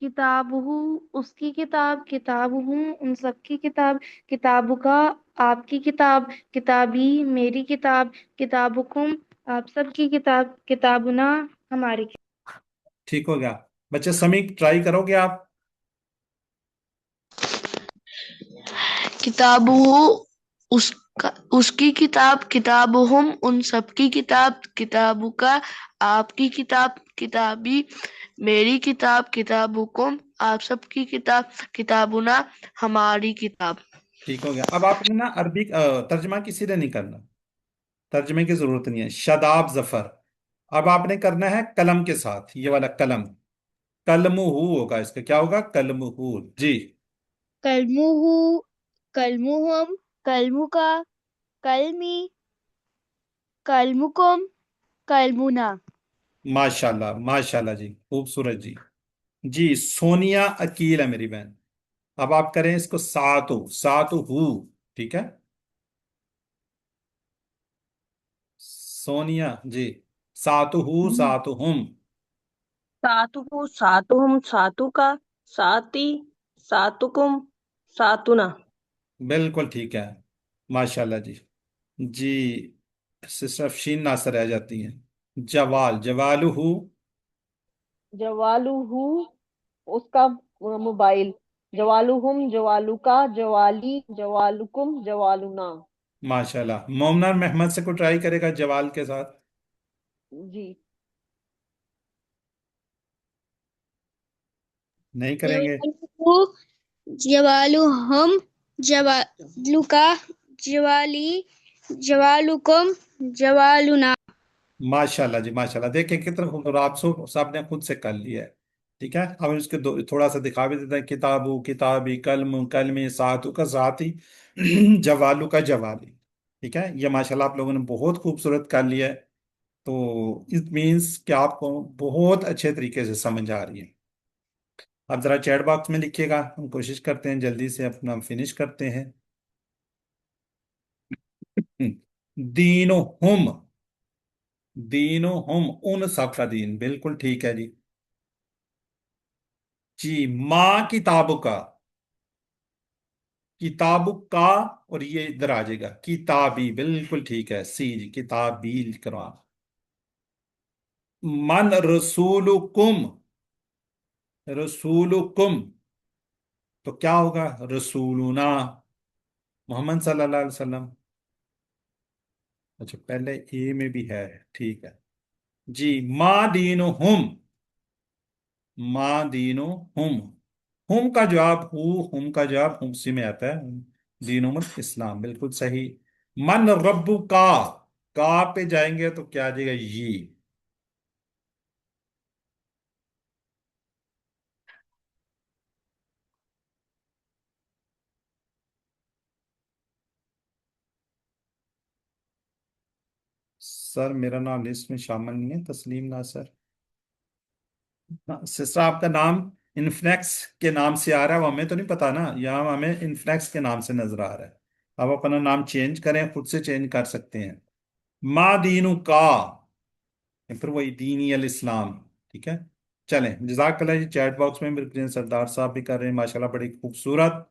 किताबहू उसकी किताब, किताबहू उन सबकी किताब, किताबुका आपकी किताब, किताबी मेरी किताब, किताबुकुम आप सबकी किताब, किताबुना हमारी किताब। ठीक हो गया। बच्चे समीक ट्राई करोगे आप? किताबुहु उसकी किताब, किताबुहुम उन सबकी किताब, किताबुका आपकी किताब, किताबी मेरी किताब, किताबुकुम आप सबकी किताब, किताबुना हमारी किताब। ठीक हो गया। अब आपने ना अरबी तर्जमा किसी ने नहीं करना, तर्जमे की जरूरत नहीं है। शादाब जफर, अब आपने करना है कलम के साथ, ये वाला कलम। कलमुहू होगा इसका, क्या होगा? कलमुहू जी। कलमुहु कलमुहुम कलमुका कलमी कलमुकुम कलमुना। माशाल्लाह माशाल्लाह जी, खूबसूरत जी। जी, सोनिया अकील है मेरी बहन। अब आप करें इसको सातु, सातु हु। ठीक है, सोनिया जी। सातु हु, सातु हुम। सातु सातुहुम सातुका साती सातुकुम सातुना। बिल्कुल ठीक है, माशाल्लाह जी। जी, सिस्टर अफशीन नासर रह जाती हैं। जवाल, जवालुहु। जवालुहु उसका मोबाइल। जवालुहुम जवालुका जवाली जवालुकुम जवालुना। माशाल्लाह। मोमना महमद से को ट्राई करेगा जवाल के साथ? जी। नहीं करेंगे? जवालुहु जवालुहुम जवालुका जवाली जवालुकुम जवालुना। माशाल्लाह जी माशाल्लाह, देखें कितना खूबसूरत, आप सब सबने खुद से कर लिया है। ठीक है, अब इसके थोड़ा सा दिखा भी देते हैं। किताबू किताबी, कलम कलमी, सातु का साथी, जवालू का जवाली। ठीक है, ये माशाल्लाह आप लोगों ने बहुत खूबसूरत कर लिया है। तो इट मीन्स कि आपको बहुत अच्छे तरीके से समझ आ रही है। आप जरा चैट बॉक्स में लिखिएगा, हम कोशिश करते हैं जल्दी से अपना फिनिश करते हैं। दीनो हम, दीनो हम उन सब का दीन, बिल्कुल ठीक है जी। जी, माँ किताब का, किताब का, और ये इधर आ जाएगा किताबी, बिल्कुल ठीक है। सी जी, किताबी करो। मन रसूलुकुम, रसूलुकुम तो क्या होगा? रसूलुना मोहम्मद सल्लल्लाहु अलैहि वसल्लम। अच्छा, पहले ए में भी है, ठीक है जी। मा दीनो माँ दीनो हम का जवाब हम का जवाब हमसे में आता है। दीनो मत इस्लाम, बिल्कुल सही। मन रब्बु का पे जाएंगे तो क्या आ जाएगा? ये। सर मेरा नाम लिस्ट में शामिल नहीं है, तस्लीम नासर। सिस्टर आपका नाम इन्फ्लेक्स के नाम से आ रहा है, वो हमें तो नहीं पता ना, यहाँ हमें इन्फ्लेक्स के नाम से नजर आ रहा है। आप अपना नाम चेंज करें, खुद से चेंज कर सकते हैं। मा दीनु का, फिर वही दीनी अल इस्लाम। ठीक है, चलें, जज़ाकल्लाह जी। चैट बॉक्स में मेरे सरदार साहब भी कर रहे हैं माशाल्लाह, बड़ी खूबसूरत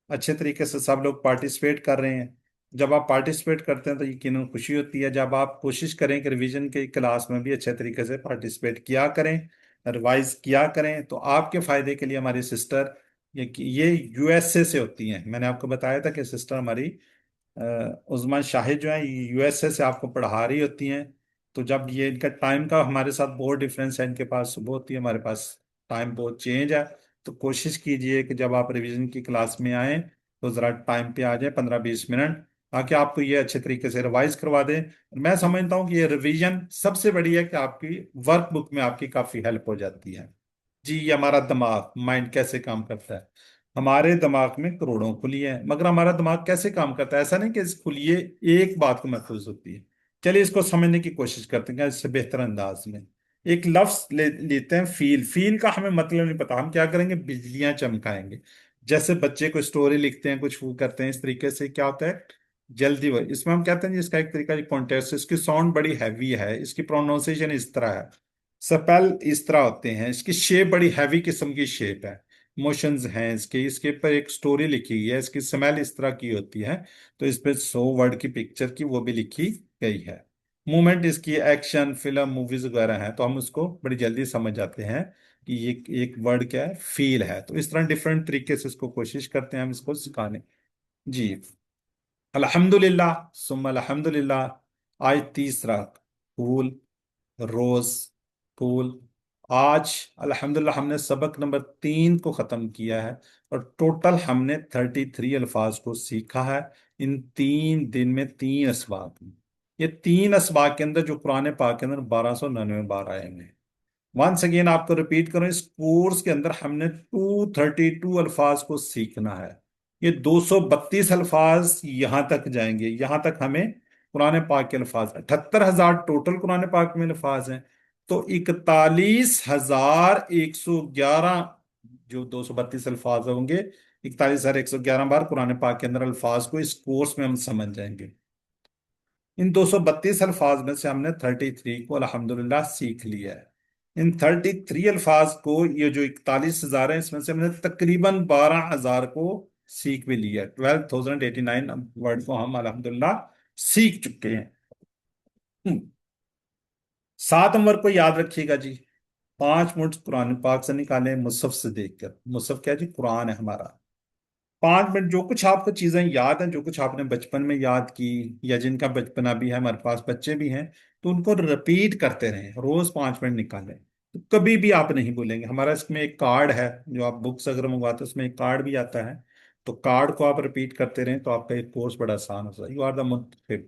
अच्छे तरीके से सब लोग पार्टिसिपेट कर रहे हैं। जब आप पार्टिसिपेट करते हैं तो यकीनन खुशी होती है। जब आप कोशिश करें कि रिवीजन के क्लास में भी अच्छे तरीके से पार्टिसिपेट किया करें, रिवाइज किया करें, तो आपके फायदे के लिए हमारी सिस्टर ये यूएसए से होती हैं। मैंने आपको बताया था कि सिस्टर हमारी उस्मान शाहिद जो है यूएसए से आपको पढ़ा रही होती हैं। तो जब ये इनका टाइम का हमारे साथ बहुत डिफरेंस है, इनके पास सुबह होती है, हमारे पास टाइम बहुत चेंज है। तो कोशिश कीजिए कि जब आप रिवीजन की क्लास में आए तो ज़रा टाइम पे आ जाए, 15-20 मिनट, ताकि आपको ये अच्छे तरीके से रिवाइज करवा दें। मैं समझता हूँ कि ये रिवीजन सबसे बड़ी है कि आपकी वर्कबुक में आपकी काफ़ी हेल्प हो जाती है। जी, ये हमारा दिमाग माइंड कैसे काम करता है। हमारे दिमाग में करोड़ों खुलियां हैं, मगर हमारा दिमाग कैसे काम करता है, ऐसा नहीं कि इस खुलिए एक बात को महफूज होती है। चलिए इसको समझने की कोशिश करते हैं इससे बेहतर अंदाज में। एक लफ्ज लेते हैं फील। फील का हमें मतलब नहीं पता, हम क्या करेंगे, बिजलियां चमकाएंगे। जैसे बच्चे को स्टोरी लिखते हैं, कुछ वो करते हैं, इस तरीके से क्या होता है, जल्दी वो इसमें हम कहते हैं जी, इसका एक तरीका कॉन्टेक्स्ट, इसकी साउंड बड़ी हैवी है, इसकी प्रोनाउंसिएशन इस तरह है, स्पेल इस तरह होते हैं, इसकी शेप बड़ी हैवी किस्म की शेप है, मोशंस हैं इसके, इसके ऊपर एक स्टोरी लिखी गई है, इसकी स्मेल इस तरह की होती है, तो इस पे 100 वर्ड की पिक्चर की वो भी लिखी गई है। मूवमेंट इसकी, एक्शन फिल्म मूवीज वगैरह हैं, तो हम उसको बड़ी जल्दी समझ जाते हैं कि ये एक वर्ड क्या है, फील है। तो इस तरह डिफरेंट तरीके से इसको कोशिश करते हैं हम इसको सिखाने। जी, अल्हम्दुलिल्लाह सुम्मा अल्हम्दुलिल्लाह। आज तीसरा, फूल, रोज, फूल। आज अल्हम्दुलिल्लाह हमने सबक नंबर 3 को ख़त्म किया है, और टोटल हमने 33 अल्फाज को सीखा है इन 3 दिन में, 3 असबाक में। ये 3 असबाक के अंदर जो कुरान पाक के अंदर 1299 बार आए हैं। वंस अगेन आपको रिपीट करूं, इस कोर्स के अंदर हमने 232 अल्फाज को सीखना है। ये 232 अल्फाज यहां तक जाएंगे, यहां तक हमें कुरान पाक के अल्फाज 78,000 टोटल कुरान पाक में अल्फाज हैं। तो 41,111 जो 232 अल्फाज होंगे, 41,111 बार कुरान पाक के अंदर अल्फाज को इस कोर्स में हम समझ जाएंगे। इन 232 अल्फाज में से हमने 33 को अल्हम्दुलिल्लाह सीख लिया है। इन 33 अल्फाज को, ये जो 41,000 है, इसमें से हमने तकरीबन 12,000 को सीख भी लिया है। 12,089 वर्ड को हम अल्हम्दुलिल्लाह सीख चुके हैं। 7 नंबर को याद रखिएगा जी, 5 मिनट कुरान पाक से निकालें मुसहफ से देखकर। मुसहफ क्या है जी, कुरान है हमारा। 5 मिनट जो कुछ आपको चीजें याद हैं, जो कुछ आपने बचपन में याद की, या जिनका बचपना भी है, हमारे पास बच्चे भी हैं, तो उनको रिपीट करते रहें, रोज 5 मिनट निकालें, तो कभी भी आप नहीं भूलेंगे। हमारा इसमें एक कार्ड है, जो आप बुक्स अगर मंगवाते हैं उसमें एक कार्ड भी आता है, तो कार्ड को आप रिपीट करते रहें तो आपका एक कोर्स बड़ा आसान हो जाएगा। यू आर द मुंतखब।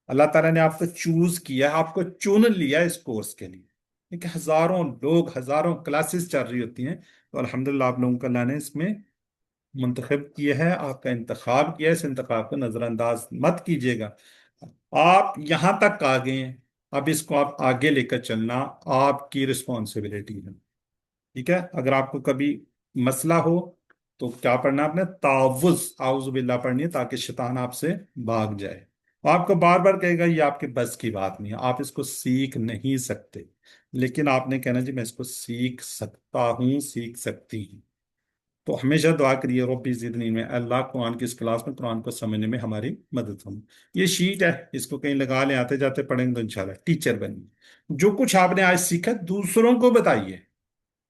अल्लाह ताला ने आपको चूज किया है, आपको चुन लिया है इस कोर्स के लिए। देखिए, हजारों लोग, हजारों क्लासेस चल रही होती हैं, तो अल्हम्दुलिल्लाह आप लोगों को अल्लाह ने इसमें मुंतखब किया है, आपका इंतखाब किया है। इस इंतखाब को नजरअंदाज मत कीजिएगा। आप यहां तक आ गए हैं, अब इसको आप आगे लेकर चलना आपकी रिस्पॉन्सिबिलिटी है। ठीक है, अगर आपको कभी मसला हो तो क्या पढ़ना है आपने, तावुज आउज़ बिल्लाह पढ़नी है, ताकि शैतान आपसे भाग जाए। वो आपको बार बार कहेगा ये आपके बस की बात नहीं है, आप इसको सीख नहीं सकते, लेकिन आपने कहना जी मैं इसको सीख सकता हूँ, सीख सकती हूँ। तो हमेशा दुआ करिए, रब्बी ज़िदनी में, अल्लाह कुरान की इस क्लास में कुरान को समझने में हमारी मदद हो। ये शीट है, इसको कहीं लगा लें, आते जाते पढ़ेंगे तो इंशाल्लाह टीचर बनिए। जो कुछ आपने आज सीखा दूसरों को बताइए,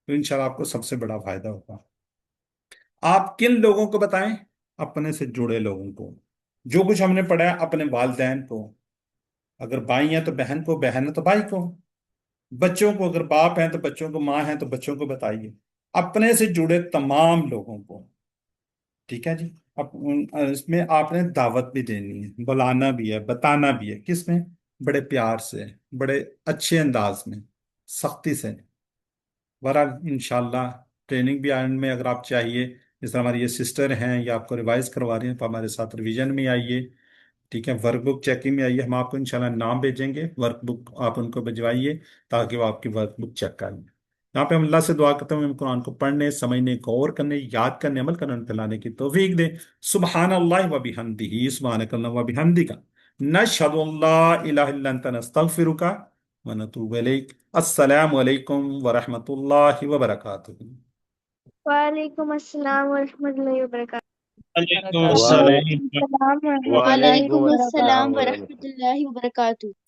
तो इंशाल्लाह आपको सबसे बड़ा फायदा होगा। आप किन लोगों को बताएं, अपने से जुड़े लोगों को। जो कुछ हमने पढ़ा है अपने वालिदैन को, अगर भाई हैं तो बहन को, बहन है तो भाई को, बच्चों को अगर बाप हैं तो बच्चों को, माँ है तो बच्चों को बताइए, अपने से जुड़े तमाम लोगों को। ठीक है जी। अब इसमें आपने दावत भी देनी है, बुलाना भी है, बताना भी है, किसमें, बड़े प्यार से, बड़े अच्छे अंदाज में, सख्ती से। बहरहाल इंशाल्लाह ट्रेनिंग भी एंड में अगर आप चाहिए, जिस तरह हमारी ये सिस्टर हैं, या आपको रिवाइज करवा रही हैं, तो हमारे साथ रिवीजन में आइए। ठीक है, वर्कबुक चेकिंग में आइए, हम आपको इंशाल्लाह नाम भेजेंगे, वर्कबुक आप उनको भिजवाइए ताकि वो आपकी वर्कबुक चेक कर लें। यहाँ पे हम अल्लाह से दुआ करते हैं हम कुरान को पढ़ने, समझने, गौर करने, याद करने, अमल करने, फैलाने की तौफीक दे। सुबहान अल्लाह व बिहम्दिही, सुबहानक अल्लाहुम्मा व बिहम्दिका, नशहदु अल्ला इलाहा इल्ला अंता, नस्तगफिरुका व नतूबु इलैक। अस्सलामु अलैकुम व रहमतुल्लाहि व बरकातुहू। वालेकुम अस्सलाम व रहमतुल्लाहि व बरकातुहू। वालेकुम वालेकुम अस्सलाम अस्सलाम व रहमतुल्लाहि व वालेकुम बरकातुहू। अस्सलाम व रहमतुल्लाहि व बरकातुहू।